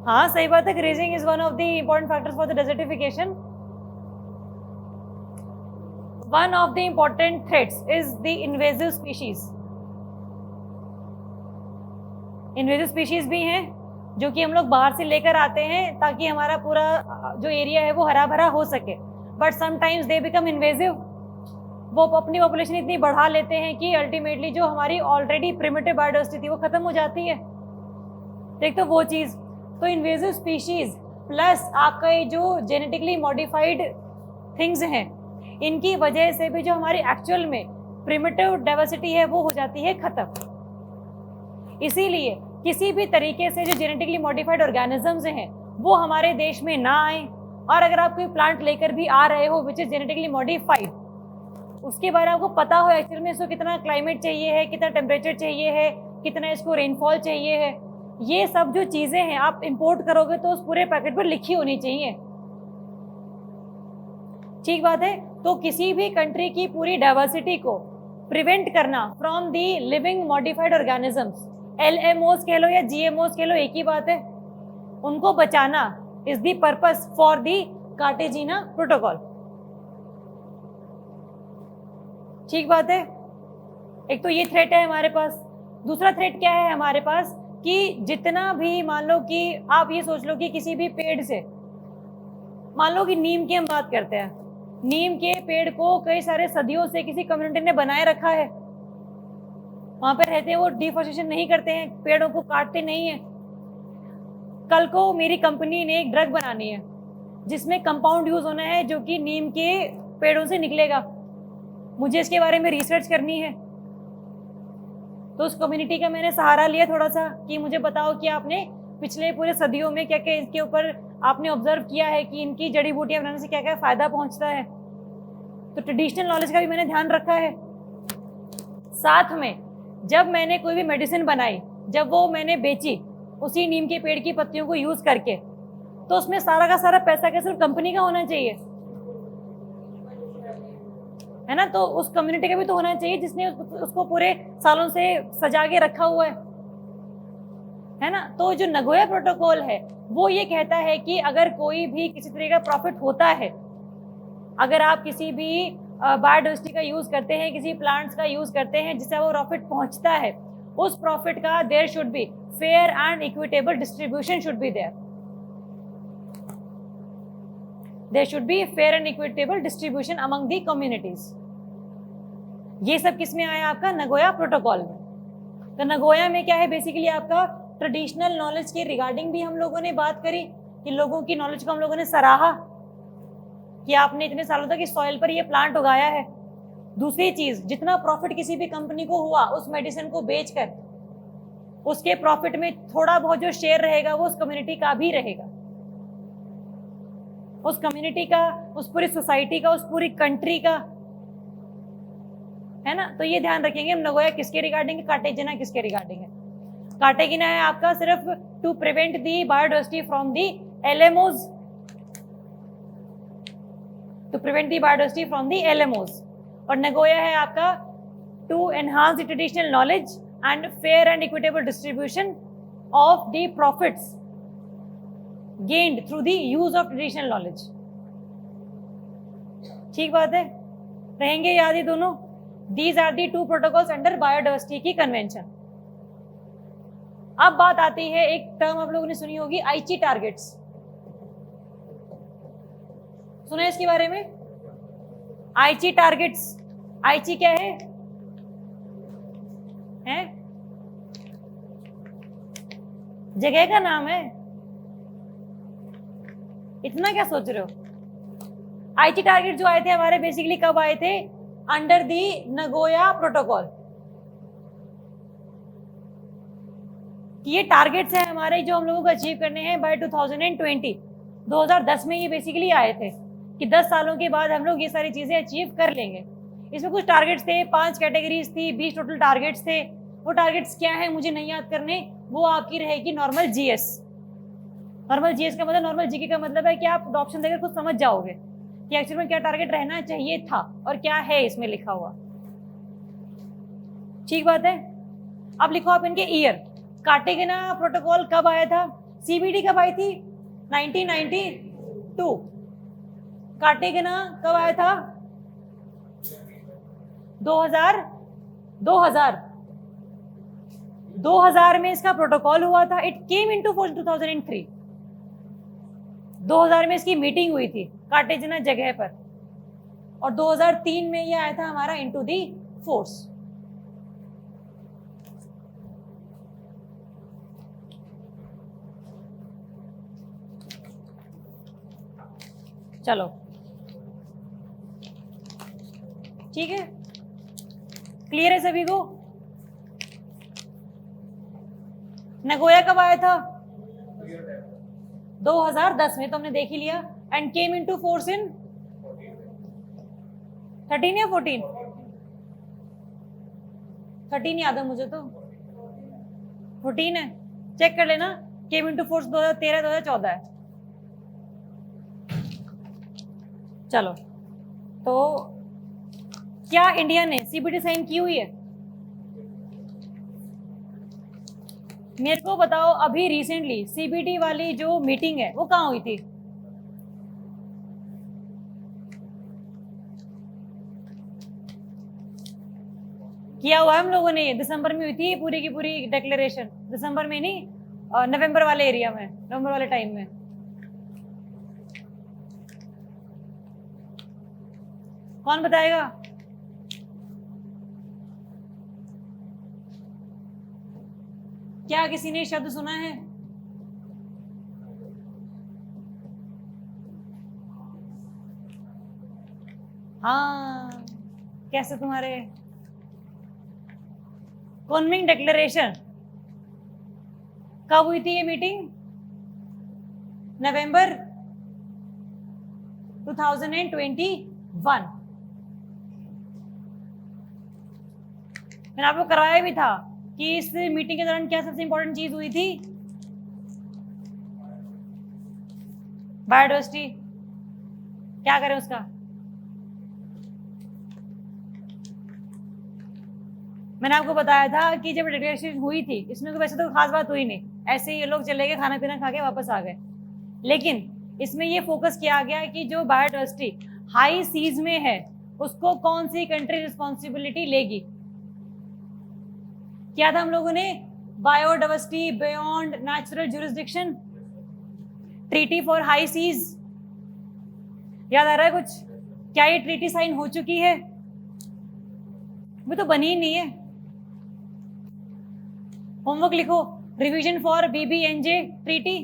हाँ सही बात है, grazing is one of the important factors for the desertification. One of the important threats is the invasive species. Invasive species भी हैं जो कि हम लोग बाहर से लेकर आते हैं ताकि हमारा पूरा जो एरिया है वो हरा भरा हो सके, but sometimes they become invasive. वो अपनी पॉपुलेशन इतनी बढ़ा लेते हैं कि अल्टीमेटली जो हमारी ऑलरेडी प्रिमिटिव बायोडाइवर्सिटी थी वो खत्म हो जाती है। देख तो वो चीज़, तो इन्वेजिव स्पीशीज प्लस आपका ये जो जेनेटिकली मॉडिफाइड थिंग्स हैं, इनकी वजह से भी जो हमारी एक्चुअल में प्रिमिटिव डाइवर्सिटी है वो हो जाती है खत्म। इसीलिए किसी भी तरीके से जो जेनेटिकली मॉडिफाइड ऑर्गेनिजम्स हैं वो हमारे देश में ना आए, और अगर आप कोई प्लांट लेकर भी आ रहे हो विच इज जेनेटिकली मॉडिफाइड, उसके बारे में आपको पता हो एक्चुअल में इसको कितना क्लाइमेट चाहिए है, कितना टेम्परेचर चाहिए है, कितना इसको रेनफॉल चाहिए है, ये सब जो चीज़ें हैं आप इंपोर्ट करोगे तो उस पूरे पैकेट पर लिखी होनी चाहिए। ठीक बात है। तो किसी भी कंट्री की पूरी डाइवर्सिटी को प्रिवेंट करना from the living modified organisms, LMOs कह लो या GMOs कह लो, एक ही बात है, उनको बचाना is the purpose for the Cartagena protocol. ठीक बात है। एक तो ये थ्रेट है हमारे पास। दूसरा थ्रेट क्या है हमारे पास कि जितना भी मान लो कि आप ये सोच लो कि किसी भी पेड़ से, मान लो कि नीम की हम बात करते हैं, नीम के पेड़ को कई सारे सदियों से किसी कम्युनिटी ने बनाए रखा है, वहां पर रहते हैं, वो डिफॉरेस्टेशन नहीं करते हैं, पेड़ों को काटते नहीं है। कल को मेरी कंपनी ने एक ड्रग बनानी है जिसमें कंपाउंड यूज होना है जो कि नीम के पेड़ों से निकलेगा, मुझे इसके बारे में रिसर्च करनी है। तो उस कम्युनिटी का मैंने सहारा लिया थोड़ा सा कि मुझे बताओ कि आपने पिछले पूरे सदियों में क्या क्या इसके ऊपर आपने ऑब्जर्व किया है कि इनकी जड़ी बूटियां बनाने से क्या क्या फायदा पहुंचता है। तो ट्रेडिशनल नॉलेज का भी मैंने ध्यान रखा है। साथ में जब मैंने कोई भी मेडिसिन बनाई, जब वो मैंने बेची उसी नीम के पेड़ की पत्तियों को यूज करके, तो उसमें सारा का सारा पैसा क्या सिर्फ कंपनी का होना चाहिए, है ना? तो उस कम्युनिटी का भी तो होना चाहिए जिसने उसको पूरे सालों से सजा के रखा हुआ है ना? तो जो नगोया प्रोटोकॉल है वो ये कहता है कि अगर कोई भी किसी तरह का प्रॉफिट होता है, अगर आप किसी भी बायोडाइवर्सिटी का यूज करते हैं, किसी प्लांट्स का यूज करते हैं जिससे वो प्रॉफिट पहुंचता है, उस प्रॉफिट का there should be fair and equitable distribution should be there. There should be fair and equitable distribution among the communities. ये सब किस में आया? आपका नगोया प्रोटोकॉल में। तो नगोया में क्या है बेसिकली आपका ट्रेडिशनल नॉलेज के रिगार्डिंग भी हम लोगों ने बात करी कि लोगों की नॉलेज को हम लोगों ने सराहा कि आपने इतने सालों तक इस सॉइल पर ये प्लांट उगाया है। दूसरी चीज, जितना प्रॉफिट किसी भी कंपनी को हुआ उस मेडिसिन को बेचकर, उसके प्रॉफिट में थोड़ा बहुत जो शेयर रहेगा वो उस कम्युनिटी का भी रहेगा, उस कम्युनिटी का, उस पूरी सोसाइटी का, उस पूरी कंट्री का, है ना? तो ये ध्यान रखेंगे हम। नगोया किसके रिगार्डिंग है, कार्टेजिना किसके रिगार्डिंग है? कार्टेजिना है आपका सिर्फ to prevent the biodiversity from the LMOs, to prevent the biodiversity from the LMOs। और नगोया है आपका to enhance the traditional knowledge and fair and equitable distribution of the profits gained through the use of traditional knowledge. ठीक बात है, रहेंगे याद ये दोनों। These are the two protocols under biodiversity की कन्वेंशन। अब बात आती है, एक टर्म आप लोगों ने सुनी होगी, आईची टारगेट्स। सुना है इसके बारे में? आईची टारगेट्स। आईची क्या है? जगह का नाम है? इतना क्या सोच रहे हो? आईची टारगेट जो आए थे हमारे बेसिकली कब आए थे? Under the Nagoya protocol. ये टारगेट्स हैं हमारे जो हम लोगों को अचीव करने हैं बाय 2020। 2010 में ये बेसिकली आए थे कि 10 सालों के बाद हम लोग ये सारी चीजें अचीव कर लेंगे। इसमें कुछ टारगेट्स थे, 5 कैटेगरीज थी, 20 टोटल टारगेट्स थे। वो टारगेट्स क्या है मुझे नहीं याद करने, वो आपकी रहेगी नॉर्मल जीएस। नॉर्मल जीएस का मतलब, नॉर्मल जीके का मतलब है कि आप ऑप्शन देकर कुछ समझ जाओगे कि एक्चुअल में क्या टारगेट रहना चाहिए था और क्या है इसमें लिखा हुआ। ठीक बात है। अब लिखो आप इनके ईयर। कार्टेगेना प्रोटोकॉल कब आया था? सीबीडी कब आई थी? 1992। कार्टेगेना कब आया था? 2000 में इसका प्रोटोकॉल हुआ था। It came into force 2003। 2000 में इसकी मीटिंग हुई थी कार्टेगेना जगह पर, और 2003 में ये आया था हमारा इनटू दी फोर्स। चलो ठीक है, क्लियर है सभी को? नगोया कब आया था? 2010 में, तो हमने देख ही लिया। And came into force in 13 या 14? 13 याद है मुझे तो, 14 है, चेक कर लेना। केम इनटू फोर्स 2013 2014 है। चलो, तो क्या इंडिया ने सीबीडी साइन की हुई है? मेरे को बताओ, अभी रिसेंटली सीबीडी वाली जो मीटिंग है वो कहाँ हुई थी? किया हुआ है हम लोगों ने, दिसंबर में हुई थी पूरी की पूरी डिक्लेरेशन। दिसंबर में नहीं, नवंबर वाले एरिया में, नवंबर वाले टाइम में। कौन बताएगा? क्या किसी ने शब्द सुना है? हाँ, कैसे तुम्हारे? कुनमिंग डिक्लेरेशन कब हुई थी ये मीटिंग? नवंबर 2021। मैंने आपको कराया भी था कि इस मीटिंग के दौरान क्या सबसे इंपॉर्टेंट चीज हुई थी? बायोडाइवर्सिटी। क्या करें उसका? मैंने आपको बताया था कि जब डिक्लेरेशन हुई थी, इसमें तो वैसे तो खास बात हुई नहीं, ऐसे ही ये लोग चले गए, खाना पीना खा के वापस आ गए। लेकिन इसमें ये फोकस किया गया कि जो बायोडाइवर्सिटी हाई सीज में है उसको कौन सी कंट्री रिस्पॉन्सिबिलिटी लेगी। क्या था हम लोगों ने? Biodiversity beyond natural jurisdiction, treaty for high seas. याद आ रहा है कुछ? क्या ये ट्रीटी साइन हो चुकी है? वो तो बनी ही नहीं है। होमवर्क लिखो, रिवीजन फॉर बीबीएनजे ट्रीटी।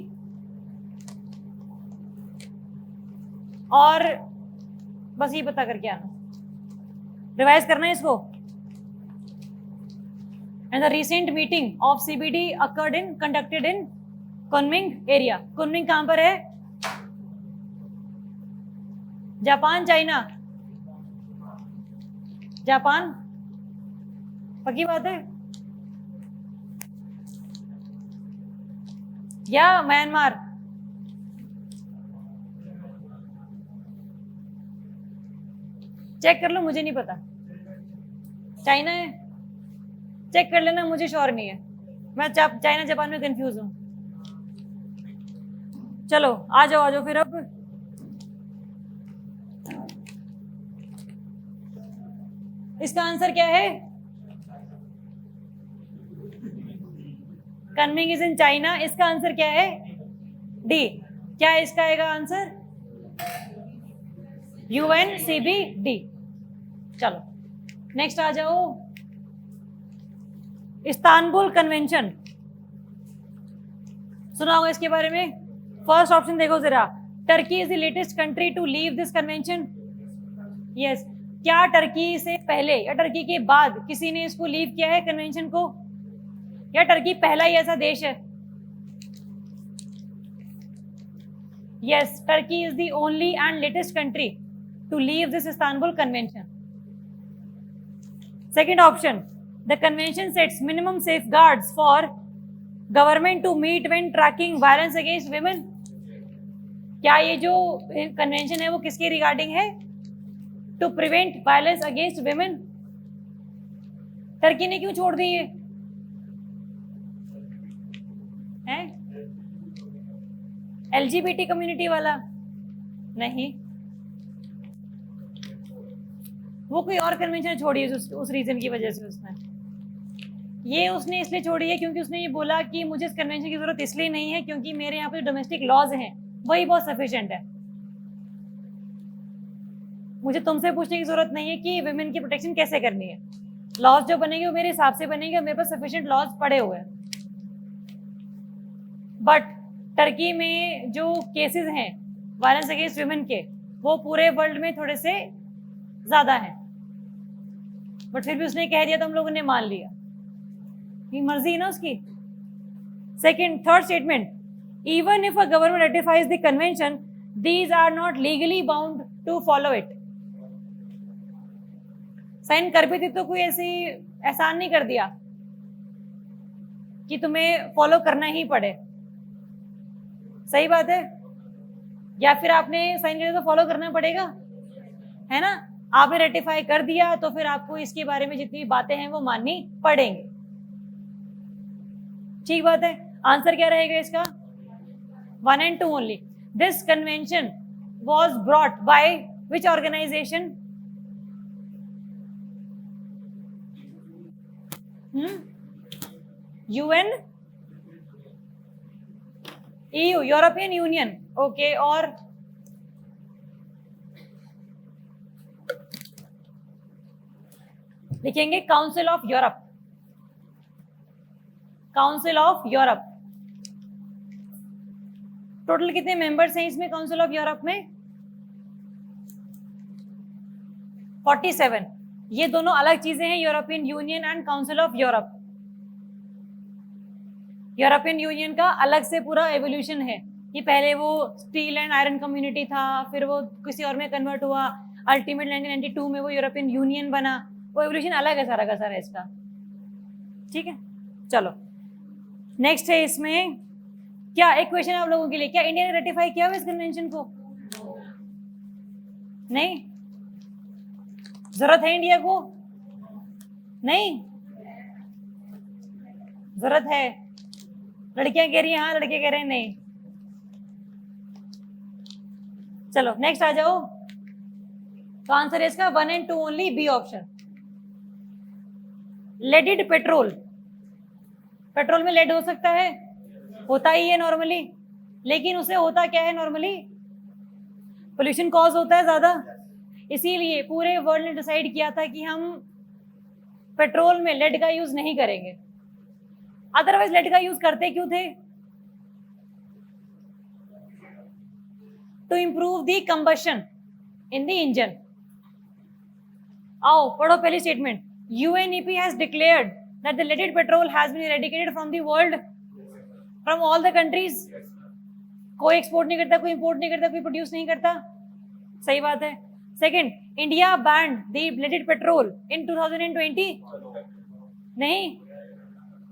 और बस ये पता करके आना, रिवाइज करना है इसको। And the recent meeting of CBD occurred in conducted in Kunming area. Kunming कहां पर है? Japan, China? जापान, पक्की बात है? या म्यांमार? चेक कर लो, मुझे नहीं पता। चाइना है? चेक कर लेना, मुझे श्योर नहीं है। मैं चाइना जापान में कंफ्यूज हूं। चलो आ जाओ फिर। अब इसका आंसर क्या है? कन्मिंग इज इन चाइना। इसका आंसर क्या है? डी। क्या है इसका आएगा आंसर? UNCBD। चलो नेक्स्ट आ जाओ। इस्तांबुल कन्वेंशन सुना होगा इसके बारे में? फर्स्ट ऑप्शन देखो जरा, Turkey is the latest country to leave this convention. Yes. क्या टर्की से पहले या टर्की के बाद किसी ने इसको लीव किया है कन्वेंशन को, या टर्की पहला ही ऐसा देश है? Yes, Turkey is the only and latest country to leave this Istanbul convention. Second option, the convention sets minimum safeguards for government to meet when tracking violence against women. क्या ये जो convention है वो किसके रिगार्डिंग है? To prevent violence against women. Turkey ने क्यों छोड़ दी ये? एलजीबीटी कम्युनिटी वाला नहीं, वो कोई और कन्वेंशन छोड़ी है उस रीजन की वजह से. उसने इसलिए छोड़ी है क्योंकि उसने ये बोला कि मुझे इस कन्वेंशन की जरूरत इसलिए नहीं है क्योंकि मेरे यहाँ पे डोमेस्टिक लॉज हैं वही बहुत सफिशिएंट है. मुझे तुमसे पूछने की जरूरत नहीं है कि विमेन की प्रोटेक्शन कैसे करनी है. लॉज जो बनेंगे वो मेरे हिसाब से बनेंगे और मेरे पास सफिशिएंट लॉज पड़े हुए हैं. बट टर्की में जो केसेस हैं वायलेंस अगेंस्ट विमेन के वो पूरे वर्ल्ड में थोड़े से ज्यादा हैं. बट फिर भी उसने कह दिया तो हम लोगों ने मान लिया, ये मर्जी है ना उसकी. Second, third statement, even if a government ratifies the convention these are not legally bound to follow it. Sign कर भी थी तो कोई ऐसी एहसान नहीं कर दिया कि तुम्हें फॉलो करना ही पड़े. सही बात है. या फिर आपने साइन कर दिया तो फॉलो करना पड़ेगा, है ना. आपने रेटिफाई कर दिया तो फिर आपको इसके बारे में जितनी बातें हैं वो माननी पड़ेंगे. ठीक बात है. आंसर क्या रहेगा इसका? 1 and 2 only. This convention was brought by which organisation? UN, EU, European Union. Okay, और लिखेंगे Council of Europe. Council of Europe. Total कितने मेंबर्स हैं इसमें काउंसिल ऑफ यूरोप में? 47. ये दोनों अलग चीजें हैं, European union and council of Europe. European union का अलग से पूरा एवोल्यूशन है. ये पहले वो स्टील एंड आयरन कम्युनिटी था, फिर वो किसी और में कन्वर्ट हुआ, अल्टीमेट 1992 में वो यूरोपियन यूनियन बना. वो एवोल्यूशन अलग है सारा का सारा इसका. ठीक है, चलो नेक्स्ट है. इसमें क्या एक क्वेश्चन है आप लोगों के लिए, क्या इंडिया ने रेटिफाई किया हुआ इस कन्वेंशन को? नहीं. जरूरत है इंडिया को? नहीं. जरूरत है. लड़कियां कह रही हैं हाँ, लड़के कह रहे हैं नहीं. चलो नेक्स्ट आ जाओ. तो आंसर है इसका 1 and 2 only, B option. Leaded petrol. Petrol में लेड हो सकता है, होता ही है नॉर्मली, लेकिन उसे होता क्या है नॉर्मली? पोल्यूशन कॉज होता है ज्यादा. इसीलिए पूरे वर्ल्ड ने डिसाइड किया था कि हम पेट्रोल में लेड का यूज नहीं करेंगे. अदरवाइज लेड का यूज करते क्यों थे? To improve the combustion in the engine. आओ पढ़ो पहली statement. UNEP has declared that the leaded petrol has been eradicated from the world, from all the countries. कोई एक्सपोर्ट नहीं करता, कोई इंपोर्ट नहीं करता, कोई प्रोड्यूस नहीं करता. सही बात है. Second, India band the leaded petrol in 2020. नहीं,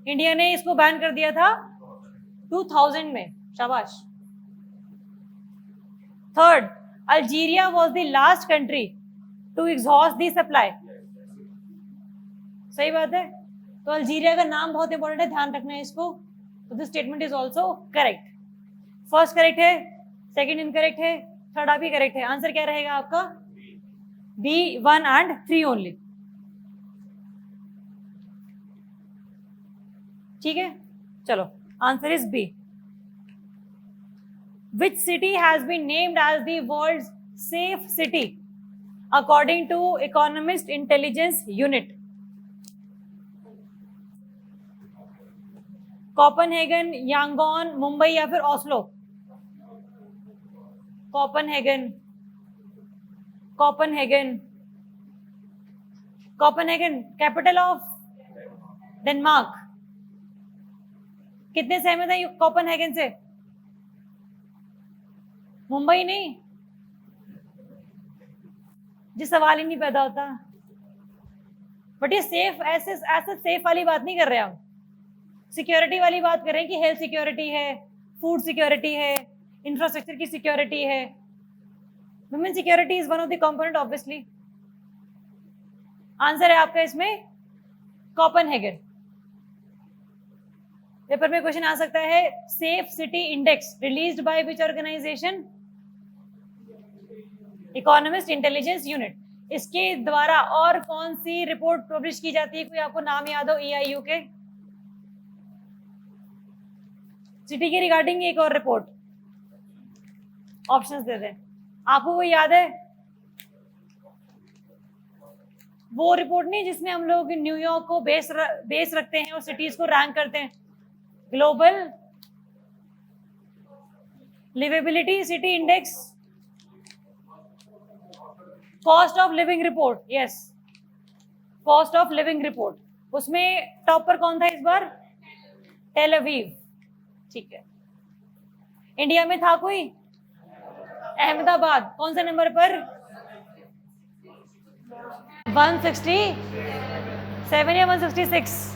इंडिया ने इसको बैन कर दिया था 2000 में. शाबाश. Third, Algeria was the last country to exhaust the supply. सही बात है. तो अल्जीरिया का नाम बहुत इंपॉर्टेंट है, ध्यान रखना है इसको. तो this statement is also correct. First correct है, सेकंड इनकरेक्ट है, थर्ड आप ही करेक्ट है. आंसर क्या रहेगा आपका? B 1 and 3 only. ठीक है, चलो answer is B. Which city has been named as the world's safe city according to Economist Intelligence Unit? Copenhagen, Yangon, Mumbai या फिर Oslo? Copenhagen, Copenhagen, Copenhagen capital of Denmark. कितने सहमत हैं कोपेनहेगन से? मुंबई नहीं, जी सवाल ही नहीं पैदा होता। बट ये सेफ ऐसे सेफ वाली बात नहीं कर रहे हम, सिक्योरिटी वाली बात कर रहे हैं कि हेल्थ सिक्योरिटी है, फूड सिक्योरिटी है, इंफ्रास्ट्रक्चर की सिक्योरिटी है। Women security is one of the component obviously. Answer है आपका इसमें कोपेनहेगन। पेपर में क्वेश्चन आ सकता है, safe city index released by which organisation? Economist Intelligence Unit. इसके द्वारा और कौन सी रिपोर्ट पब्लिश की जाती है? कोई आपको नाम याद हो EIU के? सिटी के रिगार्डिंग एक और रिपोर्ट, ऑप्शंस दे दें। आपको वो याद है? वो रिपोर्ट नहीं जिसमें हम लोग न्यूयॉर्क को बेस रखते हैं और सिटीज को रैंक करते हैं। Global liveability city index, cost of living report, yes cost of living report. उसमें टॉप पर कौन था इस बार? Tel Aviv. ठीक है। इंडिया में था कोई? अहमदाबाद। कौन से नंबर पर? 167 या 166?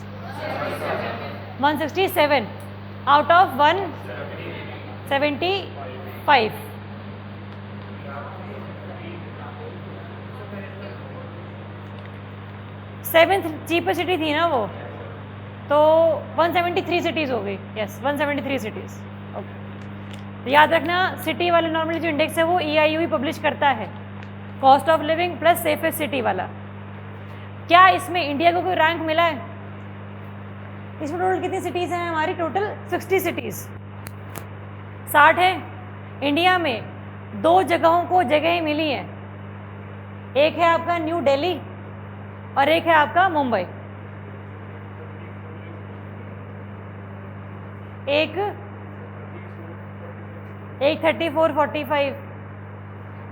167 out of 175। Seventh cheapest city थी ना वो, तो 173 सिटीज हो गई। Yes 173 cities. ओके, याद रखना सिटी वाले नॉर्मली जो इंडेक्स है वो EIU ही पब्लिश करता है, cost of living plus safest city वाला। क्या इसमें इंडिया को कोई रैंक मिला है? इसमें टोटल कितनी सिटीज हैं हमारी? टोटल 60 सिटीज, 60 है। इंडिया में 2 जगहों को जगह मिली है, एक है आपका न्यू दिल्ली और एक है आपका मुंबई। एक 34, 45।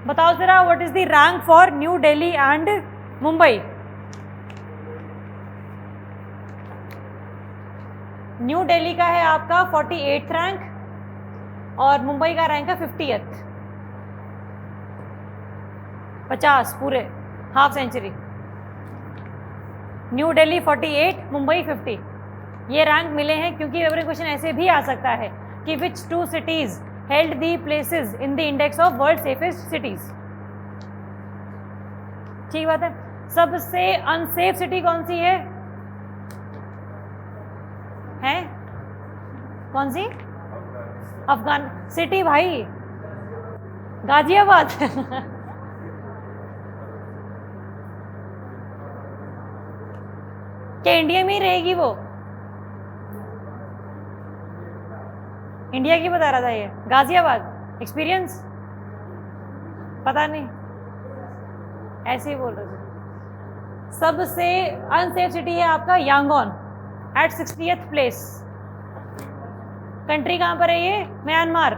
बताओ जरा what is the rank for new Delhi and Mumbai? New Delhi का है आपका 48th रैंक और मुंबई का रैंक है 50th। 50 पूरे half century. New Delhi 48, Mumbai 50। ये रैंक मिले हैं क्योंकि पेपर क्वेश्चन ऐसे भी आ सकता है कि विच 2 cities held the places in the index of world safest cities. ठीक बात है। सबसे अनसेफ सिटी कौन सी है? कौन सी? अफगान सिटी भाई, गाजियाबाद। क्या इंडिया में ही रहेगी वो? इंडिया की बता रहा था ये, गाजियाबाद। एक्सपीरियंस पता नहीं, ऐसे ही बोल रहे थे। सबसे अनसेफ सिटी है आपका Yangon eight 60th place. Country कहाँ पर है ये? म्यांमार।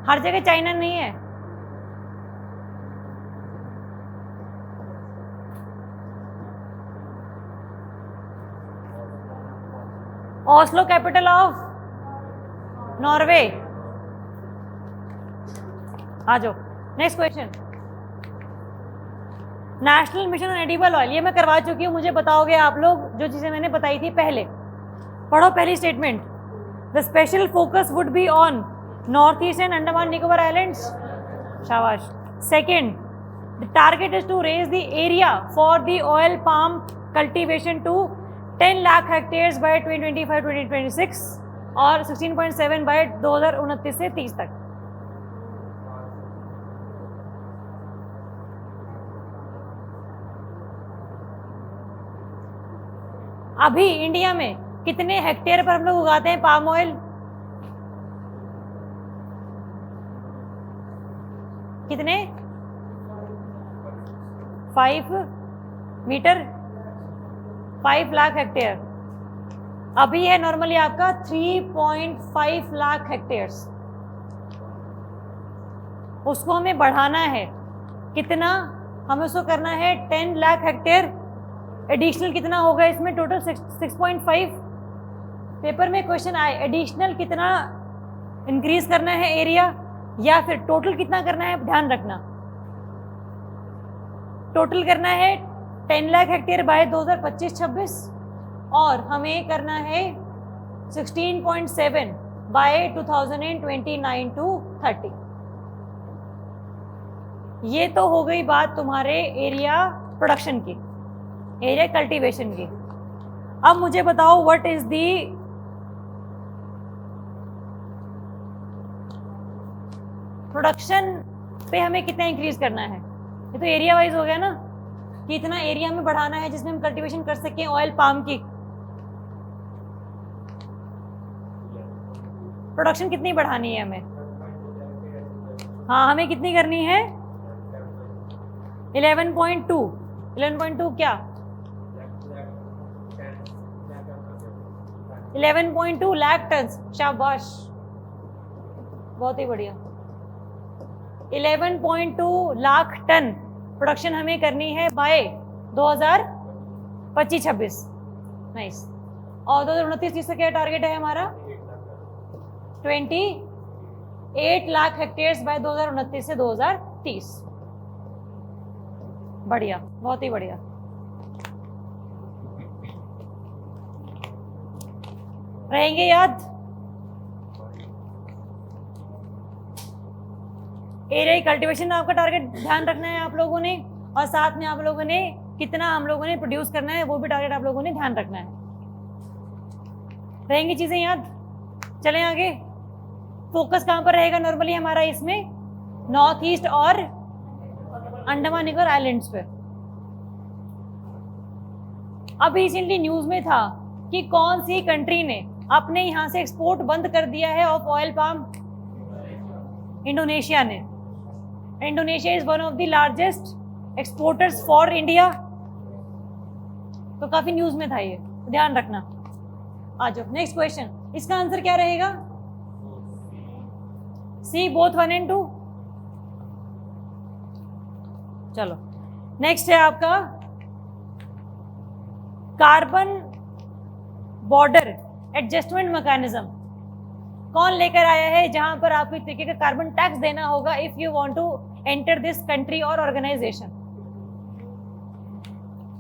हर जगह चाइना नहीं है। Oslo capital of Norway. आ जाओ next question. National Mission on Edible Oil, ये मैं करवा चुकी हूँ, मुझे बताओगे आप लोग जो चीजें मैंने बताई थी पहले। पढ़ो पहली statement. The special focus would be on North East and Andaman Nicobar islands. शाबाश। Second, the target is to raise the area for the oil palm cultivation to 10 lakh hectares by 2025-2026 और 16.7 बाय 2029 से 30 तक। अभी इंडिया में कितने हेक्टेयर पर हम लोग उगाते हैं पाम ऑयल? कितने? 5 मीटर, 5 लाख हेक्टेयर। अभी है नॉर्मली आपका 3.5 लाख हेक्टेयर्स। उसको हमें बढ़ाना है कितना? हमें उसको करना है 10 लाख हेक्टेयर एडिशनल कितना होगा इसमें? टोटल 6.5। पेपर में क्वेश्चन आए एडिशनल कितना इंक्रीज करना है एरिया या फिर टोटल कितना करना है, ध्यान रखना। टोटल करना है 10 लाख हेक्टेयर बाय 2025-26 और हमें करना है 16.7 बाय 2029-30। ये तो हो गई बात तुम्हारे एरिया प्रोडक्शन की, एरिया कल्टीवेशन की। अब मुझे बताओ व्हाट इज दी प्रोडक्शन पे हमें कितना इंक्रीज करना है। ये तो एरिया वाइज हो गया ना कि इतना एरिया में बढ़ाना है जिसमें हम कल्टीवेशन कर सकें ऑयल पाम की। प्रोडक्शन कितनी बढ़ानी है हमें? हाँ, हमें कितनी करनी है? 11.2। 11.2 क्या? 11.2 लाख टन। शाबाश, बहुत ही बढ़िया। 11.2 लाख टन प्रोडक्शन हमें करनी है बाय 2025-26। नाइस। और 2029-30 का क्या टारगेट है हमारा? 28 लाख हेक्टेयर्स बाय 2029 से 2030। बढ़िया, बहुत ही बढ़िया। रहेंगे याद? एरिया कल्टीवेशन आपका टारगेट ध्यान रखना है आप लोगों ने, और साथ में आप लोगों ने कितना हम लोगों ने प्रोड्यूस करना है वो भी टारगेट आप लोगों ने ध्यान रखना है। रहेंगी चीजें याद? चलें आगे। फोकस कहां पर रहेगा नॉर्मली हमारा इसमें? नॉर्थ ईस्ट और अंडमान निकोबार आइलैंड्स पे। अब रिसेंटली न्यूज में था कि कौन सी कंट्री ने अपने यहां से एक्सपोर्ट बंद कर दिया है ऑफ ऑयल पाम? इंडोनेशिया ने। Indonesia is one of the largest exporters for India. तो काफी न्यूज में था ये, ध्यान रखना। आ जाओ नेक्स्ट क्वेश्चन। इसका आंसर क्या रहेगा? C, both 1 and 2। चलो नेक्स्ट है आपका कार्बन बॉर्डर एडजस्टमेंट मैकेनिज्म। कौन लेकर आया है जहां पर आपको एक तरीके का कार्बन टैक्स देना होगा if you want to enter this country और ऑर्गेनाइजेशन?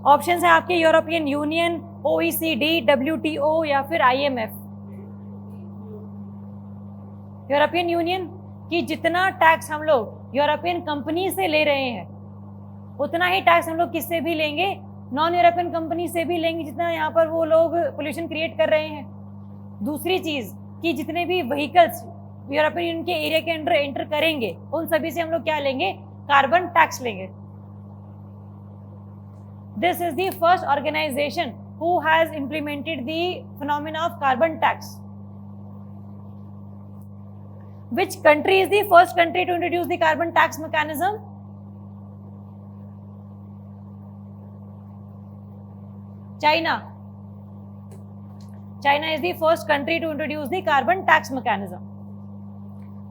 ऑप्शंस है आपके यूरोपियन यूनियन, OECD, WTO या फिर IMF। यूरोपियन यूनियन कि जितना टैक्स हम लोग यूरोपियन कंपनी से ले रहे हैं उतना ही टैक्स हम लोग किससे भी लेंगे? नॉन यूरोपियन कंपनी से भी लेंगे, जितना यहाँ पर वो लोग पोल्यूशन क्रिएट कर रहे हैं। दूसरी चीज कि जितने भी व्हीकल्स यूरोपियन यूनियन के एरिया के अंदर एंटर करेंगे उन सभी से हम लोग क्या लेंगे? कार्बन टैक्स लेंगे। This is the first organisation who has implemented the phenomena of carbon tax. Which country is the first country to introduce the carbon tax mechanism? China. China is the first country to introduce the carbon tax mechanism.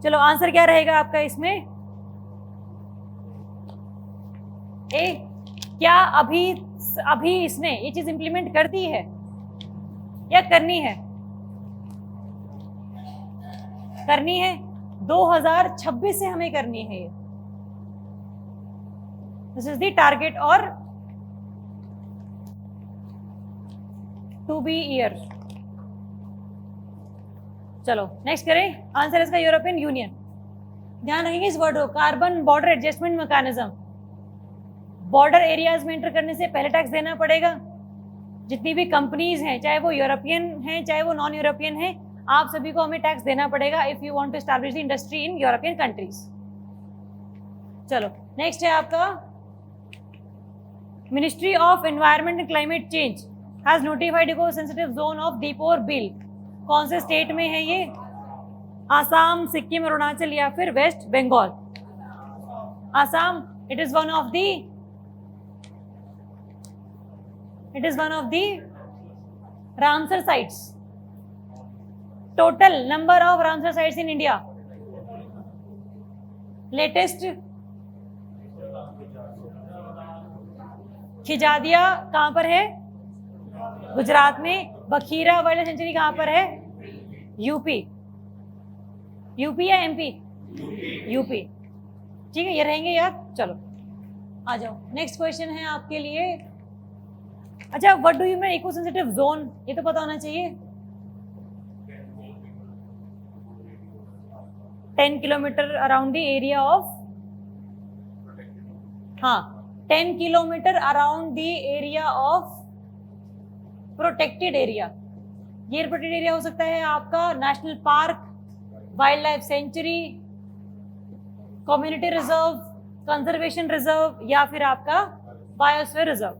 चलो answer क्या रहेगा आपका इसमें? ए, क्या अभी इसने ये चीज इंप्लीमेंट कर दी है या करनी है? करनी है। 2026 से हमें करनी है ये। दिस इज द टारगेट और टू बी ईयर। चलो नेक्स्ट करें। आंसर इसका यूरोपियन यूनियन। ध्यान रखेंगे इस वर्ड को, carbon border adjustment mechanism. Border areas में एंटर करने से पहले टैक्स देना पड़ेगा। जितनी भी कंपनीज हैं, चाहे वो यूरोपियन हैं चाहे वो नॉन यूरोपियन हैं, आप सभी को हमें टैक्स देना पड़ेगा if you want to establish the industry in European countries. चलो नेक्स्ट है आपका ministry of environment and climate change has notified eco sensitive zone of Deepor Beel. कौन से स्टेट में है ये? आसाम, सिक्किम, अरुणाचल या फिर West Bengal? Assam. It is one of the Ramsar sites. Total number of Ramsar sites in India? Latest Khijadia कहाँ पर है? गुजरात में। बखीरा वाइल्ड सेंचुरी कहाँ पर है? यूपी। यूपी या एमपी? यूपी। ठीक है, ये रहेंगे यार। चलो आ जाओ, नेक्स्ट क्वेश्चन है आपके लिए। अच्छा, what do you mean eco sensitive zone? ये तो पता होना चाहिए। 10 kilometre around the area of, हाँ 10 kilometre around the area of protected area. ये प्रोटेक्टेड एरिया हो सकता है आपका national park, wild life sanctuary, community reserve, conservation reserve, या फिर आपका बायोस्फीयर रिजर्व।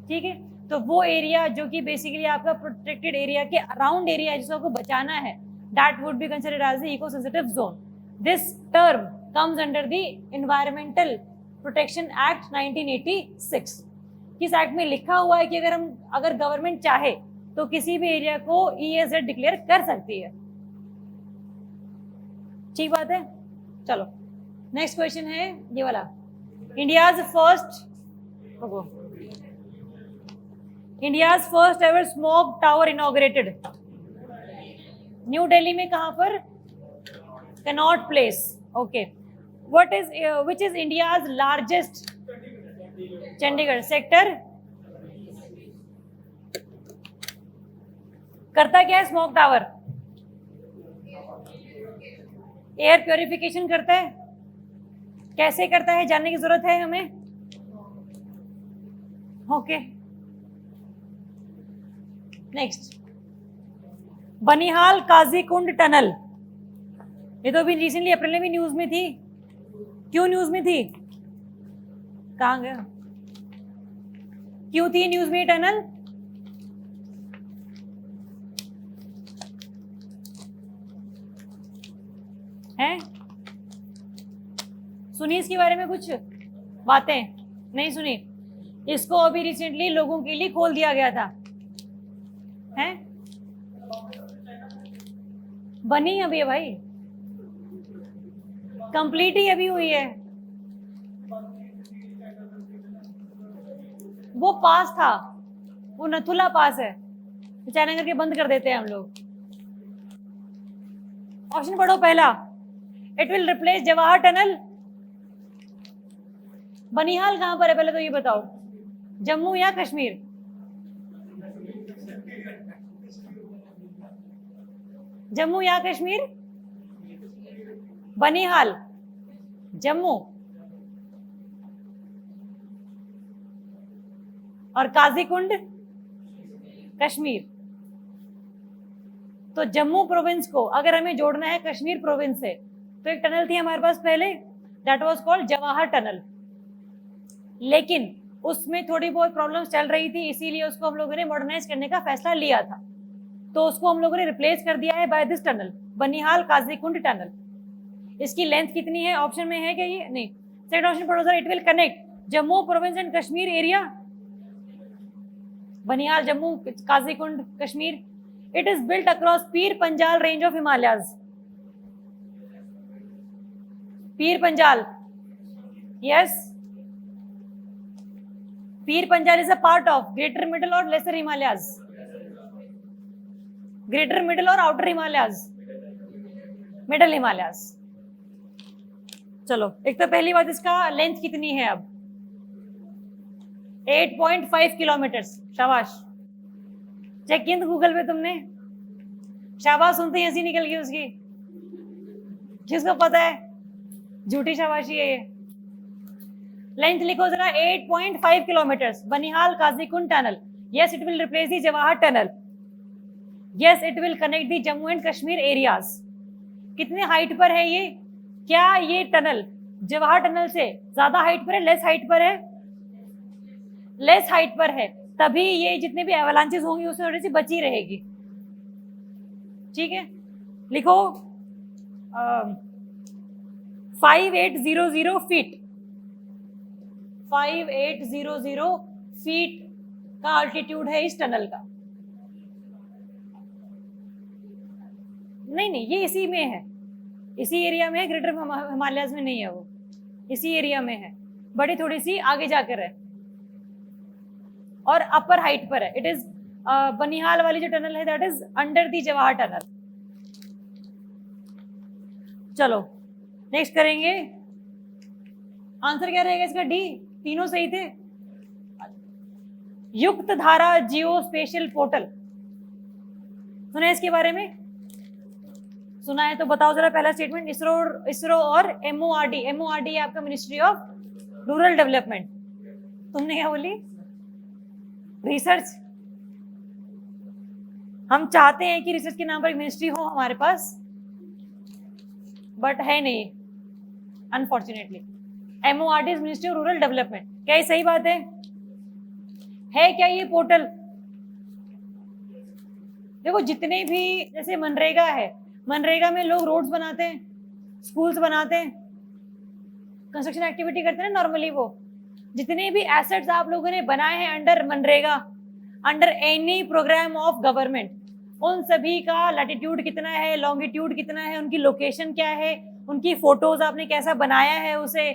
ठीक है, तो वो एरिया जो कि बेसिकली आपका प्रोटेक्टेड एरिया के अराउंड एरिया जिसको आपको बचाना है, that would be considered as the eco sensitive zone. This term comes under the environmental protection act 1986। किस एक्ट में लिखा हुआ है कि अगर गवर्नमेंट चाहे तो किसी भी एरिया को EEZ डिक्लेयर कर सकती है। ठीक बात है। चलो नेक्स्ट क्वेश्चन है ये वाला। India's first ever smoke tower inaugurated. New Delhi में कहां पर? Connaught place. Okay, which is India's largest? Chandigarh. Sector करता क्या है स्मोक टावर? एयर प्योरिफिकेशन करता है। कैसे करता है जानने की जरूरत है हमें। Okay, next, Banihal Qazigund tunnel. ये तो अभी रिसेंटली अप्रैल में न्यूज में थी। क्यों न्यूज में थी? कहाँ गया? क्यों थी न्यूज में ये टनल? हैं? सुनी इसके बारे में कुछ बातें? नहीं सुनी। इसको अभी रिसेंटली लोगों के लिए खोल दिया गया था। हैं? बनी अभी है भाई, कंप्लीट ही अभी हुई है। वो पास था, वो नथुला पास है, चाइना करके बंद कर देते हैं हम लोग। ऑप्शन पढ़ो पहला। It will replace Jawahar tunnel. Banihal कहां पर है पहले तो ये बताओ, जम्मू या कश्मीर? जम्मू या कश्मीर? बनिहाल जम्मू और काजीकुंड कश्मीर। तो जम्मू प्रोविंस को अगर हमें जोड़ना है कश्मीर प्रोविंस से, तो एक टनल थी हमारे पास पहले, that was called Jawahar tunnel. लेकिन उसमें थोड़ी बहुत प्रॉब्लम्स चल रही थी, इसीलिए उसको हम लोगों ने मॉडर्नाइज करने का फैसला लिया था। तो उसको हम लोगों ने रिप्लेस कर दिया है by this tunnel, Banihal Qazigund tunnel. इसकी लेंथ कितनी है ऑप्शन में है क्या? ये नहीं। सेकंड ऑप्शन पढ़ो sir. It will connect Jammu province and Kashmir area. Banihal Jammu, Qazigund Kashmir. It is built across Pir Panjal range of Himalayas. Pir Panjal, yes. Pir Panjal is a part of greater middle और लेसर हिमालयाज। ग्रेटर मिडल और आउटर हिमालयाज? मिडल हिमालयाज। चलो, एक तो पहली बात, इसका लेंथ कितनी है अब? 8.5 किलोमीटर। शाबाश, चेक किया गूगल पे तुमने? शाबाश सुनते ही हंसी निकल गई उसकी। किसको पता है? झूठी शाबाशी है ये। लेंथ लिखो जरा, 8.5 kilometre. Banihal Qazigund tunnel. Yes, it will replace the Jawahar tunnel. Yes, it will connect the Jammu and Kashmir areas. कितने हाइट पर है ये? क्या ये टनल जवाहर टनल से ज्यादा हाइट पर है, लेस हाइट पर है? लेस हाइट पर है, तभी ये जितने भी एवलांचेस होंगी उससे थोड़ी सी बची रहेगी। ठीक है, लिखो 5800 फीट। 5800 फीट का अल्टीट्यूड है इस टनल का। नहीं, ये इसी में है, इसी एरिया में है, ग्रेटर हिमालयाज में नहीं है वो, इसी एरिया में है। बड़ी थोड़ी सी आगे जाकर है और अपर हाइट पर है। इट इज बनिहाल वाली जो टनल है that is under the Jawahar tunnel. चलो नेक्स्ट करेंगे। आंसर क्या रहेगा इसका? डी। तीनों सही थे। युक्त धारा जियो स्पेशल पोर्टल सुना है इसके बारे में? सुना है तो बताओ जरा पहला स्टेटमेंट। इसरो और एमओआरडी। एमओआरडी आपका मिनिस्ट्री ऑफ रूरल डेवलपमेंट। तुमने क्या बोली? रिसर्च। हम चाहते हैं कि रिसर्च के नाम पर एक मिनिस्ट्री हो हमारे पास, बट है नहीं unfortunately. MORD is Ministry of Rural Development. क्या ये सही बात है क्या ये पोर्टल? देखो जितने भी, जैसे मनरेगा है, मनरेगा में लोग रोड्स बनाते हैं, स्कूल्स बनाते हैं, कंस्ट्रक्शन एक्टिविटी करते हैं नॉर्मली। वो जितने भी एसेट्स आप लोगों ने बनाए हैं अंडर मनरेगा, under any programme of government, उन सभी का लैटिट्यूड कितना है, लॉन्गिट्यूड कितना है, उनकी लोकेशन क्या है, उनकी फोटोज आपने कैसा बनाया है, उसे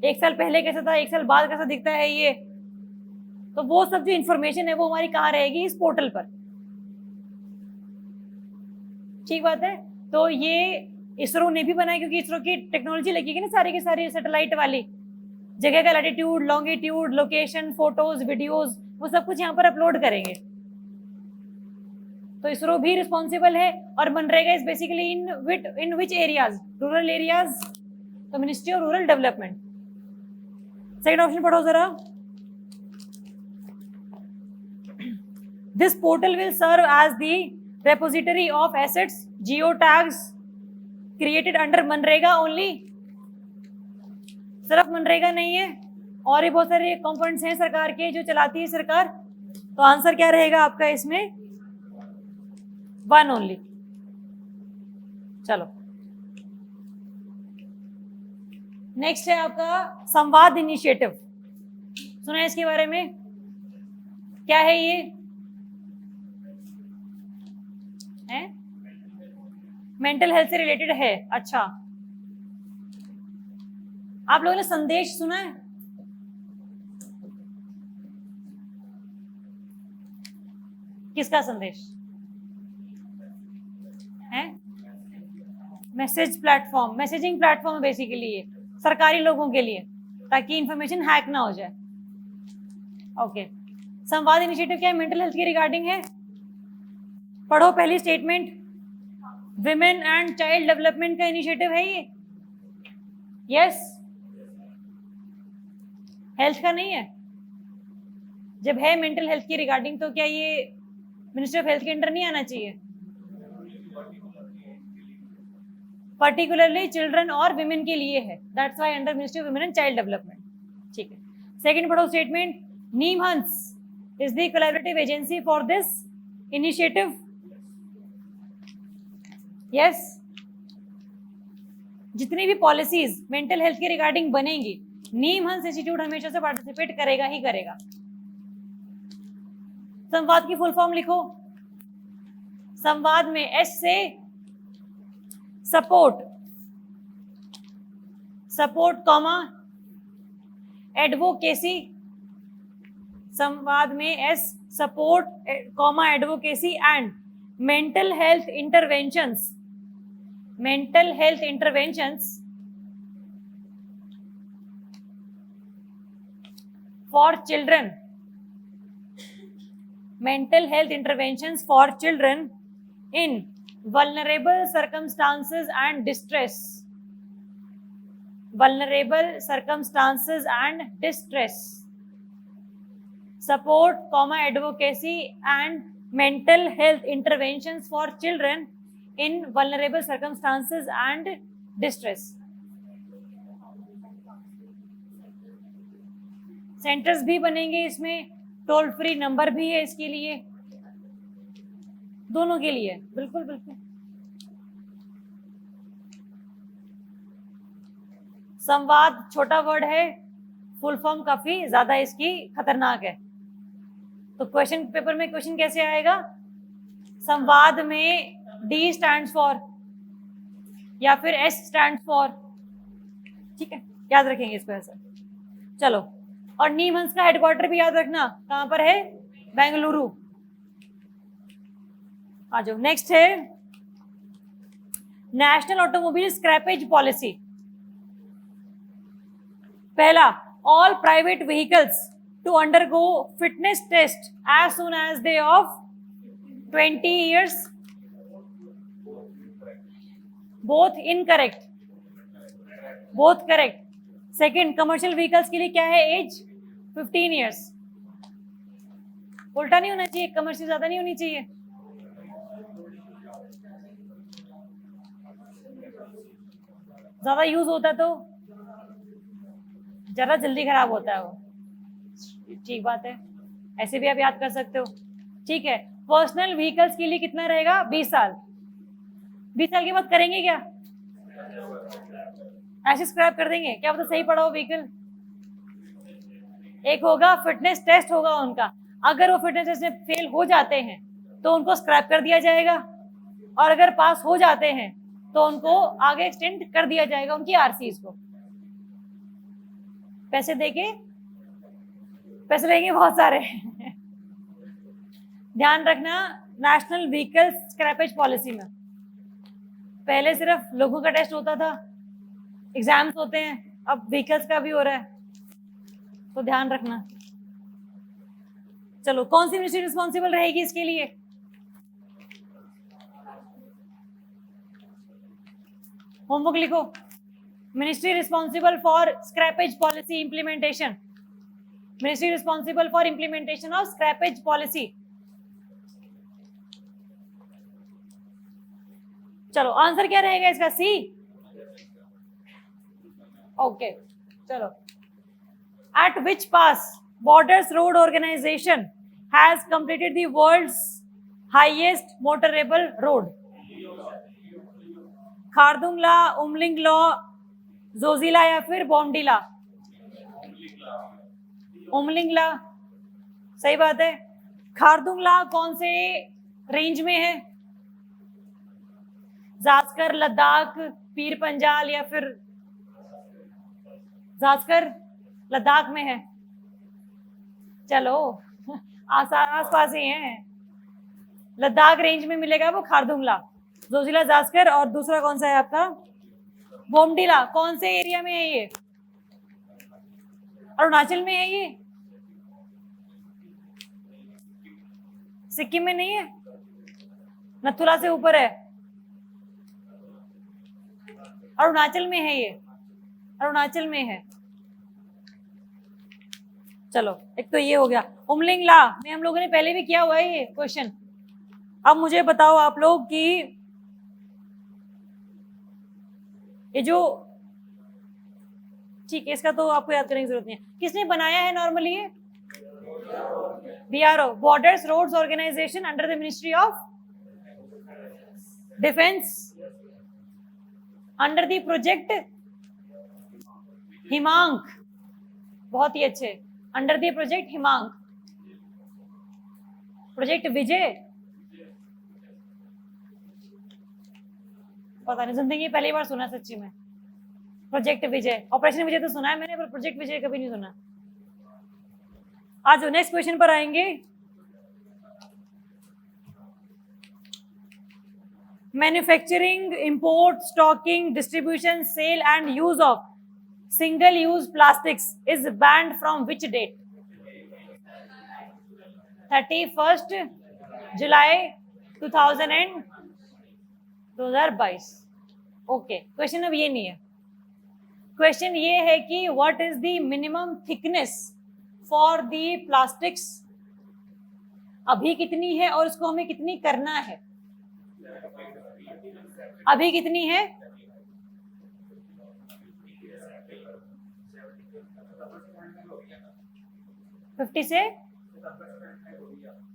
एक साल पहले कैसा था, एक साल बाद कैसा दिखता है ये, तो वो सब जो इंफॉर्मेशन है वो हमारी कहाँ रहेगी? इस पोर्टल पर। ठीक बात है। तो ये इसरो ने भी बनाया क्योंकि इसरो की टेक्नोलॉजी लगेगी ना सारी की सारी सैटेलाइट वाली, जगह का latitude, longitude, location, photos, videos, वो सब कुछ यहाँ पर अपलोड करेंगे। तो इसरो भी रिस्पॉन्सिबल है। और MNREGA is basically in which areas? Rural areas. तो Ministry of Rural Development. Second option पढ़ो जरा। This portal will serve as the repository of assets, geotags created under MNREGA only. सिर्फ मनरेगा नहीं है, और भी बहुत सारे कंपोनेंट्स हैं सरकार के जो चलाती है सरकार। तो आंसर क्या रहेगा आपका इसमें? 1 ओनली। चलो नेक्स्ट है आपका संवाद इनिशिएटिव। सुना है इसके बारे में? क्या है ये? है मेंटल हेल्थ से रिलेटेड है। अच्छा, आप लोगों ने संदेश सुना है? किसका संदेश है? Message platform, messaging platform basically ये सरकारी लोगों के लिए, ताकि इंफॉर्मेशन हैक ना हो जाए। ओके, संवाद इनिशिएटिव क्या है? मेंटल हेल्थ के रिगार्डिंग है। पढ़ो पहली statement. Women and Child development का इनिशिएटिव है ये। यस, हेल्थ का नहीं है। जब है मेंटल हेल्थ की रिगार्डिंग तो क्या ये मिनिस्ट्री ऑफ हेल्थ के अंडर नहीं आना चाहिए? पर्टिकुलरली चिल्ड्रन और विमेन के लिए है, that's why under Ministry of Women and Child Development. ठीक है। सेकंड पढ़ो statement. NIMHANS is the collaborative agency for this initiative. Yes, जितनी भी पॉलिसीज मेंटल हेल्थ के रिगार्डिंग बनेंगी, नीमहंस इंस्टीट्यूट हमेशा से पार्टिसिपेट करेगा ही करेगा। संवाद की फुल फॉर्म लिखो। संवाद में एस से सपोर्ट, सपोर्ट कॉमा एडवोकेसी। संवाद में S support comma advocacy and mental health interventions. Mental health interventions for children. Mental health interventions for children in vulnerable circumstances and distress. Vulnerable circumstances and distress. Support, advocacy and mental health interventions for children in vulnerable circumstances and distress. Centres भी बनेंगे इसमें, toll free number भी है इसके लिए, दोनों के लिए। बिल्कुल बिल्कुल। संवाद छोटा वर्ड है, फुल फॉर्म काफी ज्यादा इसकी खतरनाक है। तो क्वेश्चन पेपर में क्वेश्चन कैसे आएगा? संवाद में डी स्टैंड्स फॉर या फिर एस स्टैंड्स फॉर। ठीक है, याद रखेंगे इसको ऐसा। चलो, और नीमंस का हेडक्वार्टर भी याद रखना, कहां पर है? बेंगलुरु। आ जाओ, नेक्स्ट है नेशनल ऑटोमोबाइल स्क्रैपेज पॉलिसी। पहला, all private vehicles to undergo fitness test as soon as they of 20 years। Both incorrect, both correct. Second, commercial vehicles के लिए क्या है एज? 15 years। उल्टा नहीं होना चाहिए, कमर्शियल ज्यादा नहीं होनी चाहिए। ज्यादा यूज होता तो जरा जल्दी खराब होता है वो। ठीक बात है, ऐसे भी आप याद कर सकते हो। ठीक है, पर्सनल व्हीकल्स के लिए कितना रहेगा? 20 साल। 20 साल के बाद करेंगे क्या? ऐसे स्क्रैप कर देंगे, क्या पता सही पड़ा हो व्हीकल। एक होगा फिटनेस टेस्ट होगा उनका, अगर वो फिटनेस टेस्ट में फेल हो जाते हैं तो उनको स्क्रैप कर दिया जाएगा, और अगर पास हो जाते हैं तो उनको आगे एक्सटेंड कर दिया जाएगा उनकी आरसीज को। पैसे देके, पैसे लेंगे बहुत सारे। ध्यान रखना, नेशनल व्हीकल स्क्रैपेज पॉलिसी में पहले सिर्फ लोगों का टेस्ट होता था, एग्जाम्स होते हैं, अब व्हीकल्स का भी हो रहा है, तो ध्यान रखना। चलो, कौन सी मिनिस्ट्री रिस्पॉन्सिबल रहेगी इसके लिए? होमवर्क लिखो, ministry responsible for scrappage policy implementation. Ministry responsible for implementation of scrappage policy. चलो, आंसर क्या रहेगा इसका? सी। ओके, चलो। At which pass borders road organisation has completed the world's highest motorable road? Khardungla, Umlingla, Zojila या फिर बॉन्डिला? उमलिंगला सही बात है। खारदुंगला कौन से रेंज में है? जास्कर, लद्दाख, पीर पंजाल या फिर जास्कर लद्दाख में है। चलो, आस पास ही है, लद्दाख रेंज में मिलेगा वो खारदुंगला। जोजिला, जास्कर, और दूसरा कौन सा है आपका? बोमडिला। कौन से एरिया में है ये? अरुणाचल में है ये? सिक्किम में नहीं है? नथुला से ऊपर है? अरुणाचल में है ये, अरुणाचल में है। चलो, एक तो ये हो गया। उमलिंगला में हम लोगों ने पहले भी किया हुआ है ये क्वेश्चन। अब मुझे बताओ आप लोग कि ये जो, ठीक है, इसका तो आपको याद करने की जरूरत नहीं है। किसने बनाया है नॉर्मली ये? BRO, borders roads organisation under the Ministry of Defence, under the project Himank. बहुत ही अच्छे, under the project Himank. Project Vijay, पता नहीं, जिंदगी पहली बार सुना सच्ची में। प्रोजेक्ट विजय, ऑपरेशन विजय तो सुना है मैंने, पर प्रोजेक्ट विजय कभी नहीं सुना। आज नेक्स्ट क्वेश्चन पर आएंगे। Manufacturing, import, stocking, distribution, sale and use of single use plastics is banned from which date? 31 जुलाई 2022। ओके, क्वेश्चन अब ये नहीं है। क्वेश्चन ये है कि what is the minimum thickness for the plastics? अभी कितनी है और इसको हमें कितनी करना है? अभी कितनी है? 50 से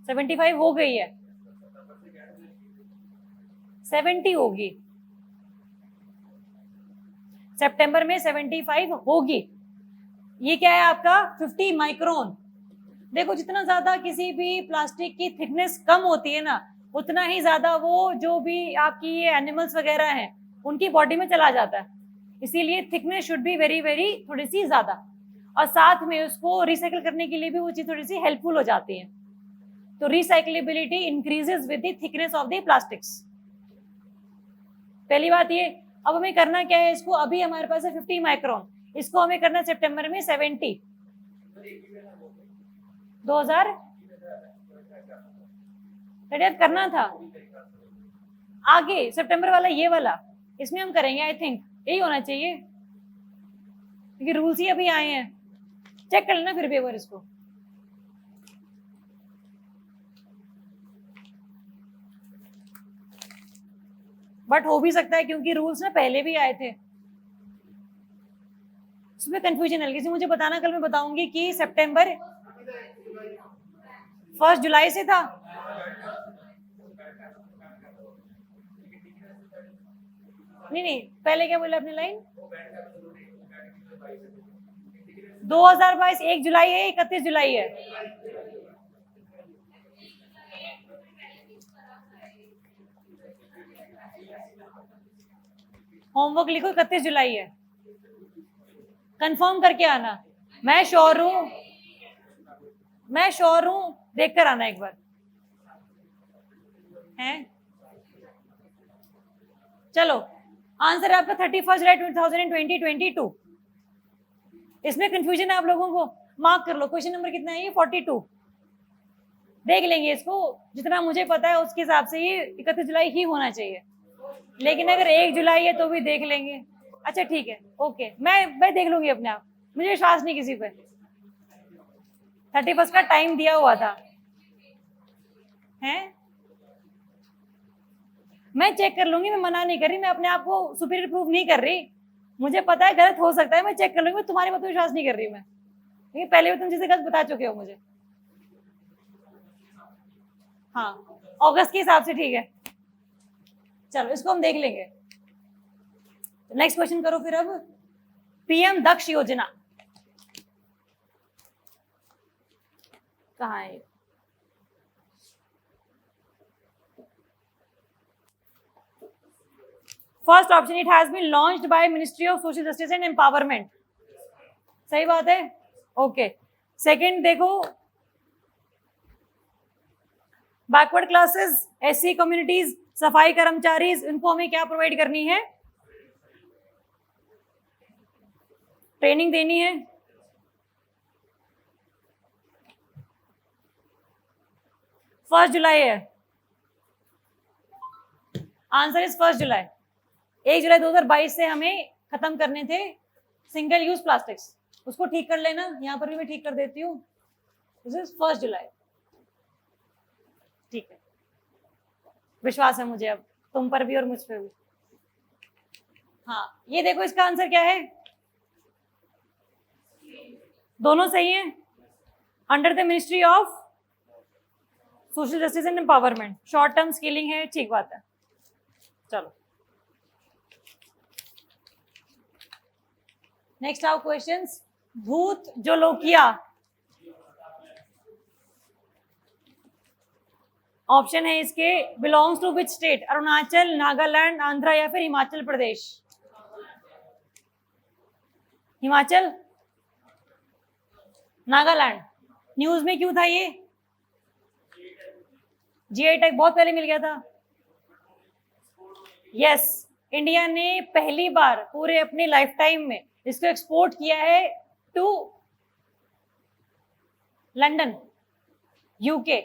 75 हो गई है, 70 होगी, सितंबर में 75 होगी। ये क्या है आपका? 50 माइक्रोन। देखो, जितना ज्यादा किसी भी प्लास्टिक की थिकनेस कम होती है ना, उतना ही ज्यादा वो जो भी आपकी ये एनिमल्स वगैरह हैं उनकी बॉडी में चला जाता है। इसीलिए thickness should be very very थोड़ी सी ज्यादा। और साथ में उसको रिसाइकल करने के लिए भी वो चीज थोड़ी सी हेल्पफुल हो जाती है। तो recyclability increases with the thickness of the plastics. पहली बात ये। अब हमें करना क्या है इसको, अभी हमारे पास है 50 माइक्रोन, इसको हमें करना सितंबर में 70 2000 करना था आगे सितंबर वाला, ये वाला इसमें हम करेंगे। आई थिंक यही होना चाहिए क्योंकि रूल्स ही अभी आए हैं। चेक कर लेना फिर भी एक बार इसको। बट हो भी सकता है क्योंकि रूल्स ना पहले भी आए थे, उसमें कंफ्यूजन है। किसी मुझे बताना, कल मैं बताऊंगी कि सितंबर 1 जुलाई से था। नहीं, पहले क्या बोला अपनी लाइन? 2022 1 जुलाई है, 31 जुलाई है। होमवर्क लिखो, 31 जुलाई है। कंफर्म करके आना। मैं श्योर हूं, देख कर आना एक बार है। चलो आंसर है आपका 31 जुलाई 2022। इसमें कंफ्यूजन है आप लोगों को, मार्क कर लो। क्वेश्चन नंबर कितना है ये? 42। देख लेंगे इसको, जितना मुझे पता है उसके हिसाब से ये 31 जुलाई ही होना चाहिए, लेकिन अगर 1 जुलाई है तो भी देख लेंगे। अच्छा ठीक है, ओके, मैं देख लूंगी अपने आप, मुझे विश्वास नहीं किसी पे। 31 का टाइम दिया हुआ था हैं, मैं चेक कर लूंगी, मैं मना नहीं कर रही, मैं अपने आप को सुपीरियर प्रूव नहीं कर रही। मुझे पता है गलत हो सकता है, मैं चेक कर लूंगी। मैं तुम्हारे बात पर विश्वास नहीं कर रही मैं, क्योंकि पहले भी तुम चीजें गलत बता चुके हो मुझे। हाँ, अगस्त के हिसाब से ठीक है। चलो इसको हम देख लेंगे। नेक्स्ट क्वेश्चन करो फिर। अब पीएम दक्ष योजना कहाँ है? First option, it has been launched by ministry of social justice and empowerment. सही बात है, ओके। सेकंड देखो, बैकवर्ड क्लासेस, एससी कम्युनिटीज, सफाई कर्मचारी, इनको हमें क्या प्रोवाइड करनी है? ट्रेनिंग देनी है। फर्स्ट जुलाई है आंसर, इज 1 जुलाई। 1 जुलाई 2022 से हमें खत्म करने थे सिंगल यूज प्लास्टिक्स, उसको ठीक कर लेना। यहां पर भी मैं ठीक कर देती हूँ, दिस इज 1 जुलाई। ठीक है, विश्वास है मुझे अब तुम पर भी और मुझ पर भी। हाँ, ये देखो इसका आंसर क्या है? दोनों सही है। Under the Ministry of social justice and empowerment, short term skilling है, ठीक बात है। चलो नेक्स्ट आओ क्वेश्चंस। भूत जोलोकिया, ऑप्शन है इसके, belongs to which state? Arunachal, Nagaland, Andhra या फिर हिमाचल प्रदेश? हिमाचल, नागालैंड। न्यूज में क्यों था ये? जीआई टैग बहुत पहले मिल गया था। यस, इंडिया ने पहली बार पूरे अपनी लाइफ टाइम में इसको एक्सपोर्ट किया है टू लंदन, यूके।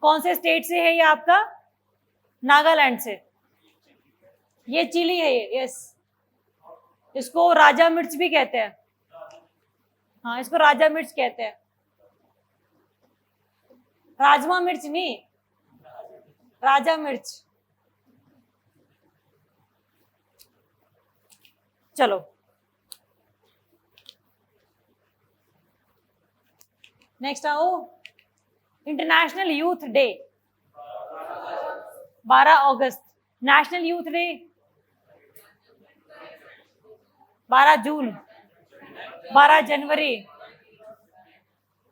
कौन से स्टेट से है ये आपका? नागालैंड से। ये चिली है ये, यस। इसको राजा मिर्च भी कहते हैं। हाँ, इसको राजा मिर्च कहते हैं, राजमा मिर्च नहीं, राजा मिर्च। चलो नेक्स्ट आओ। इंटरनेशनल यूथ डे 12 अगस्त, नेशनल यूथ डे 12 जून, 12 जनवरी।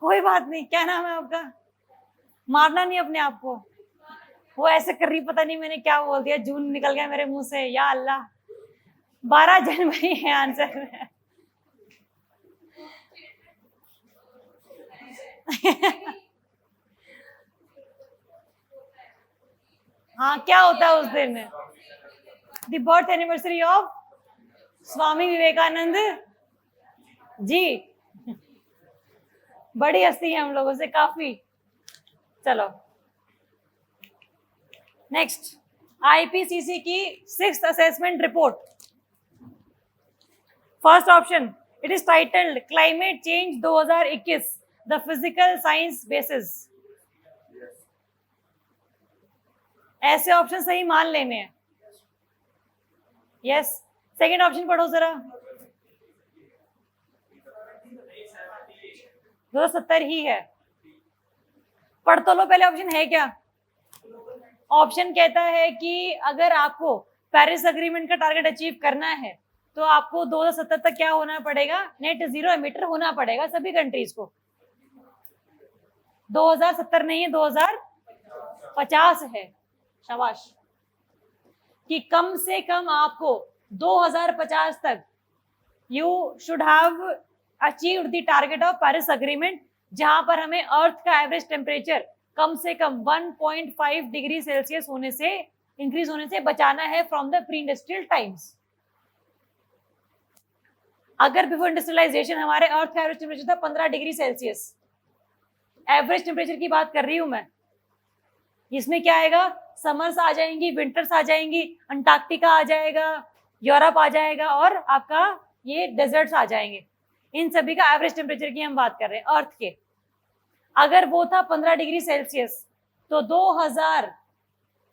कोई बात नहीं, क्या नाम है आपका? मारना नहीं अपने आप को, वो ऐसे कर रही, पता नहीं मैंने क्या बोल दिया, जून निकल गया मेरे मुंह से, या अल्लाह। 12 जनवरी है आंसर। हाँ, क्या होता है उस दिन? The birth anniversary of Swami Vivekananda ji. बड़ी हस्ती है हम लोगों से काफी। चलो नेक्स्ट, आईपीसीसी की 6th assessment report. First option, it is titled climate change 2021 the physical science basis. ऐसे ऑप्शन सही मान लेने हैं। यस, सेकंड ऑप्शन पढ़ो जरा। 2070 ही है। पढ़ तो लो पहले, ऑप्शन है क्या? ऑप्शन कहता है कि अगर आपको पेरिस अग्रीमेंट का टारगेट अचीव करना है तो आपको 2070 तक क्या होना पड़ेगा? नेट जीरो एमिटर होना पड़ेगा सभी कंट्रीज को। 2070 नहीं है, 2050 है। शाबाश। कि कम से कम आपको 2050 तक you should have achieved the target of Paris agreement, जहां पर हमें अर्थ का एवरेज टेम्परेचर कम से कम 1.5 डिग्री सेल्सियस होने से, इंक्रीज होने से बचाना है from the pre industrial times. अगर बिफोर इंडस्ट्रियलाइजेशन हमारे अर्थ का एवरेज टेम्परेचर था 15 डिग्री सेल्सियस, एवरेज टेम्परेचर की बात कर रही हूं मैं। इसमें क्या आएगा? समर्स आ जाएंगी, विंटर्स आ जाएंगी, अंटार्कटिका आ जाएगा, यूरोप आ जाएगा, और आपका ये डेजर्ट्स आ जाएंगे। इन सभी का एवरेज टेम्परेचर की हम बात कर रहे हैं अर्थ के। अगर वो था 15 डिग्री सेल्सियस तो 2000,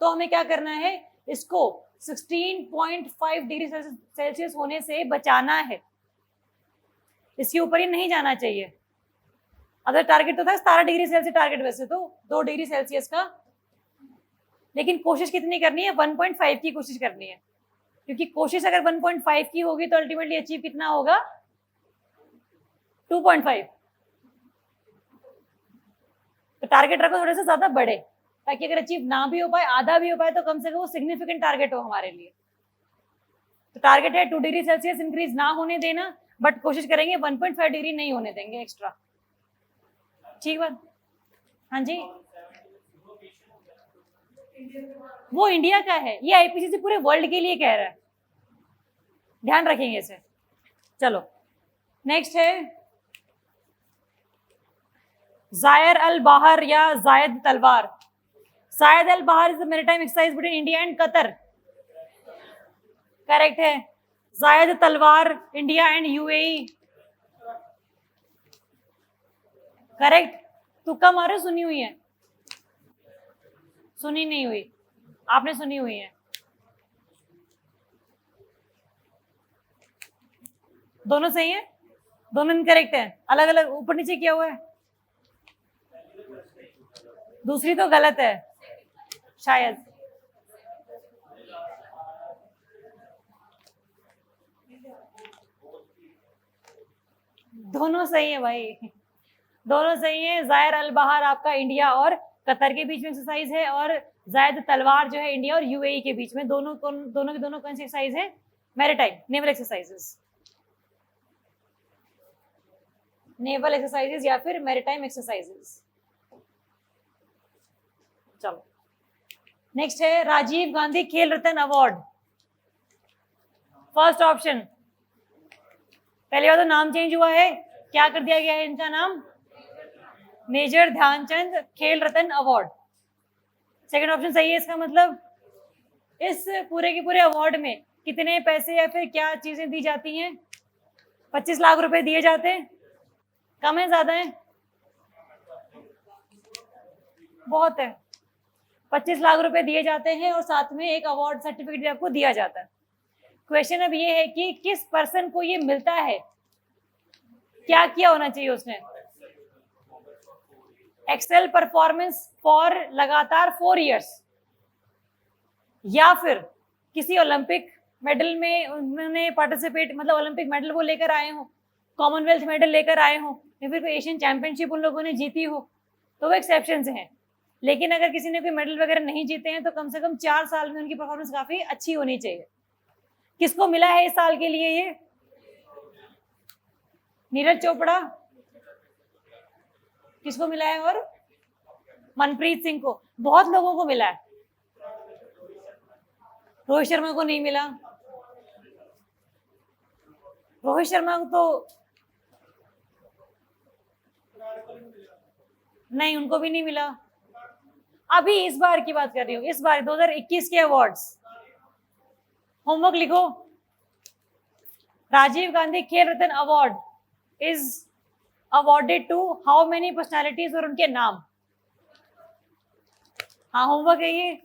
तो हमें क्या करना है? इसको 16.5 डिग्री सेल्सियस होने से बचाना है। इसके ऊपर ही नहीं जाना चाहिए। अगर टारगेट तो था 17 डिग्री सेल्सियस टारगेट, वैसे तो 2 डिग्री सेल्सियस का, लेकिन कोशिश कितनी करनी है? 1.5 की कोशिश करनी है। क्योंकि कोशिश अगर 1.5 की होगी तो अल्टीमेटली अचीव कितना होगा? 2.5। तो टारगेट रखो थोड़े से ज्यादा बड़े, ताकि अगर अचीव ना भी हो पाए, आधा भी हो पाए, तो कम से कम वो सिग्निफिकेंट टारगेट हो हमारे लिए। तो टारगेट है 2 डिग्री सेल्सियस इंक्रीज ना होने देना, बट कोशिश करेंगे 1.5 डिग्री नहीं होने देंगे एक्स्ट्रा। ठीक बात? हाँ जी, वो इंडिया का है, ये आईपीसीसी पूरे वर्ल्ड के लिए कह रहा है, ध्यान रखेंगे इसे। चलो नेक्स्ट है जायर अल बाहर या जायद तलवार। जायद अल बाहर is the maritime exercise between India and Qatar. Correct है। जायद तलवार इंडिया एंड यूएई। करेक्ट। तुक्का मारो, सुनी हुई है? सुनी नहीं हुई, आपने सुनी हुई है। दोनों सही है, दोनों इनकरेक्ट है, अलग अलग ऊपर नीचे किया हुआ है। दूसरी तो गलत है शायद। दोनों सही है भाई, दोनों सही है। जायर अल बाहर आपका इंडिया और कतर के बीच में एक्सरसाइज है, और जायद तलवार जो है इंडिया और यूएई के बीच में। दोनों की दोनों कौन सी एक्सरसाइज है? Maritime naval exercises, naval exercises या फिर मैरीटाइम एक्सरसाइजेस। चलो नेक्स्ट है Rajiv Gandhi Khel Ratna award. First option, पहली बार तो नाम चेंज हुआ है, क्या कर दिया गया है इनका नाम? मेजर ध्यानचंद खेल रत्न अवार्ड। सेकंड ऑप्शन सही है। इसका मतलब इस पूरे के पूरे अवार्ड में कितने पैसे या फिर क्या चीजें दी जाती हैं? 25 लाख रुपए दिए जाते हैं। कम है, ज्यादा है? बहुत है। 25 लाख रुपए दिए जाते हैं और साथ में एक अवार्ड सर्टिफिकेट भी आपको दिया जाता है। क्वेश्चन अब ये है कि किस पर्सन को ये मिलता है, क्या किया होना चाहिए उसने? एक्सेल परफॉर्मेंस फॉर लगातार 4 इयर्स, या फिर किसी ओलंपिक मेडल में उन्होंने पार्टिसिपेट, मतलब ओलंपिक मेडल वो लेकर आए हो, कॉमनवेल्थ मेडल लेकर आए हो, या फिर कोई एशियन चैंपियनशिप उन लोगों ने जीती हो, तो वो एक्सेप्शंस हैं। लेकिन अगर किसी ने कोई मेडल वगैरह नहीं जीते हैं तो कम से कम 4 साल में उनकी परफॉर्मेंस काफी अच्छी होनी चाहिए। किसको मिला है इस साल के लिए ये? नीरज चोपड़ा। किसको मिला है? और मनप्रीत सिंह को, बहुत लोगों को मिला है। रोहित शर्मा को नहीं मिला। रोहित शर्मा को तो नहीं, उनको भी नहीं मिला। अभी इस बार की बात कर रही हूँ, इस बार 2021 के अवार्ड्स। होमवर्क लिखो। Rajiv Gandhi Khel Ratna award is awarded to how many personalities, और उनके नाम। हाँ, होमवर्क है ये।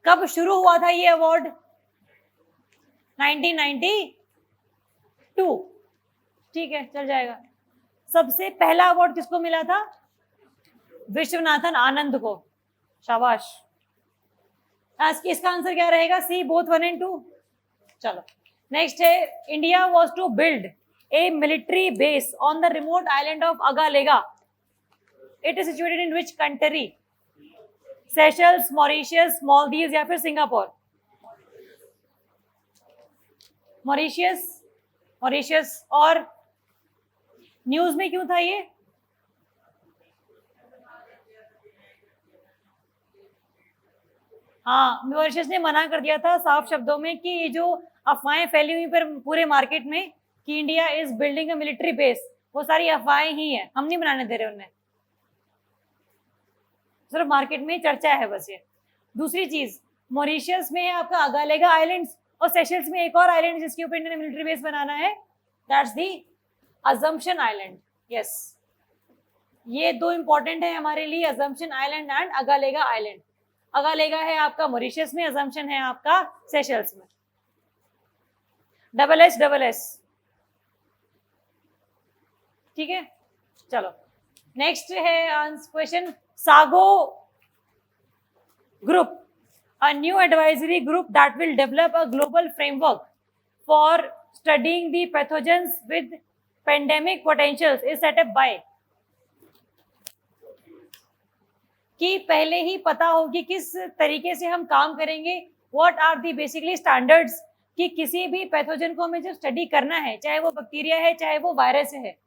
कब शुरू हुआ था ये अवार्ड? 1992। ठीक है, चल जाएगा। सबसे पहला अवार्ड किसको मिला था? विश्वनाथन आनंद को। शाबाश। इसका आंसर क्या रहेगा? C, both 1 and 2। चलो, नेक्स्ट है, India was to build a military base on the remote island of Agalega. It is situated in which country? Seychelles, Mauritius, Maldives या फिर सिंगापुर? मॉरिशियस। मॉरिशियस। और न्यूज में क्यों था ये? हाँ, मॉरिशस ने मना कर दिया था साफ शब्दों में कि ये जो अफवाहें फैली हुई पर पूरे मार्केट में कि India is building a military base, वो सारी अफवाहें ही हैं, हम नहीं बनाने दे रहे उन्हें, सिर्फ मार्केट में चर्चा है बस ये। दूसरी चीज, मॉरिशस में है आपका अगालेगा आइलैंड्स, और सेशल्स में एक और आइलैंड जिसके ऊपर इंडिया ने मिलिट्री बेस बनाना है, that's the assumption island. Yes, ये दो इंपॉर्टेंट है हमारे लिए, अजम्पशन आइलैंड एंड अगालेगा आइलैंड। अगालेगा है आपका मॉरिशस में, अजम्पशन है आपका सेशल्स में। Double S double S. ठीक है, चलो नेक्स्ट है question. Sago group, a new advisory group that will develop a global framework for studying the pathogens with pandemic potentials is set up by। कि पहले ही पता हो कि किस तरीके से हम काम करेंगे, what are the basically standards, कि किसी भी पैथोजन को हमें जो स्टडी करना है, चाहे वो बैक्टीरिया है चाहे वो वायरस है,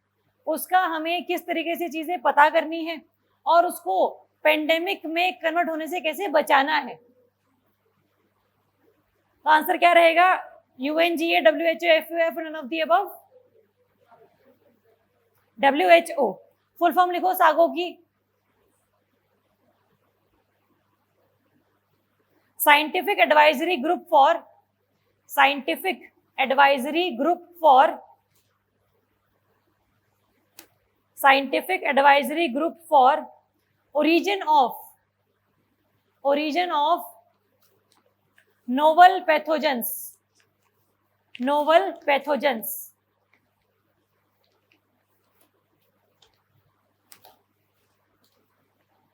उसका हमें किस तरीके से चीजें पता करनी है और उसको पेंडेमिक में कन्वर्ट होने से कैसे बचाना है। तो आंसर क्या रहेगा? UNGA, WHO, FUF, none of the above? WHO। Full form लिखो सागो की। Scientific advisory group for, scientific advisory group for, scientific advisory group for origin of novel pathogens, novel pathogens।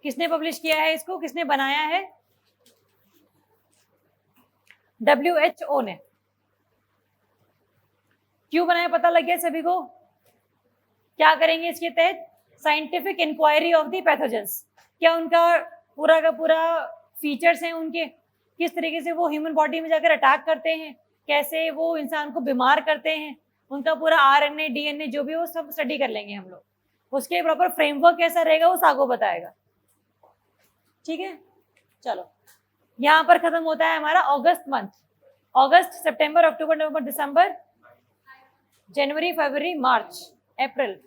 किसने पब्लिश किया है इसको, किसने बनाया है? WHO ने। क्यों बनाया पता लग गया सभी को? क्या करेंगे इसके तहत? Scientific inquiry of the pathogens. क्या उनका पूरा का पूरा फीचर्स हैं उनके, किस तरीके से वो ह्यूमन बॉडी में जाकर अटैक करते हैं, कैसे वो इंसान को बीमार करते हैं, उनका पूरा RNA DNA जो भी वो सब स्टडी कर लेंगे हम लोग। उसके प्रॉपर फ्रेमवर्क कैसा रहेगा वो सागो बताएगा। ठीक है, चलो यहाँ पर खत्म होता है हमारा अगस्त मंथ। अगस्त, सितंबर, अक्टूबर, नवंबर, दिसंबर, जनवरी, फरवरी, मार्च, अप्रैल,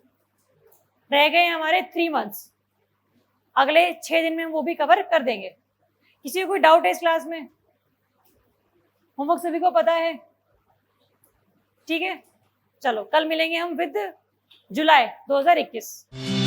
रह गए हमारे 3 मंथ्स। अगले 6 दिन में वो भी कवर कर देंगे। किसी को कोई डाउट है इस क्लास में? होमवर्क सभी को पता है? ठीक है, चलो कल मिलेंगे हम विद जुलाई 2021।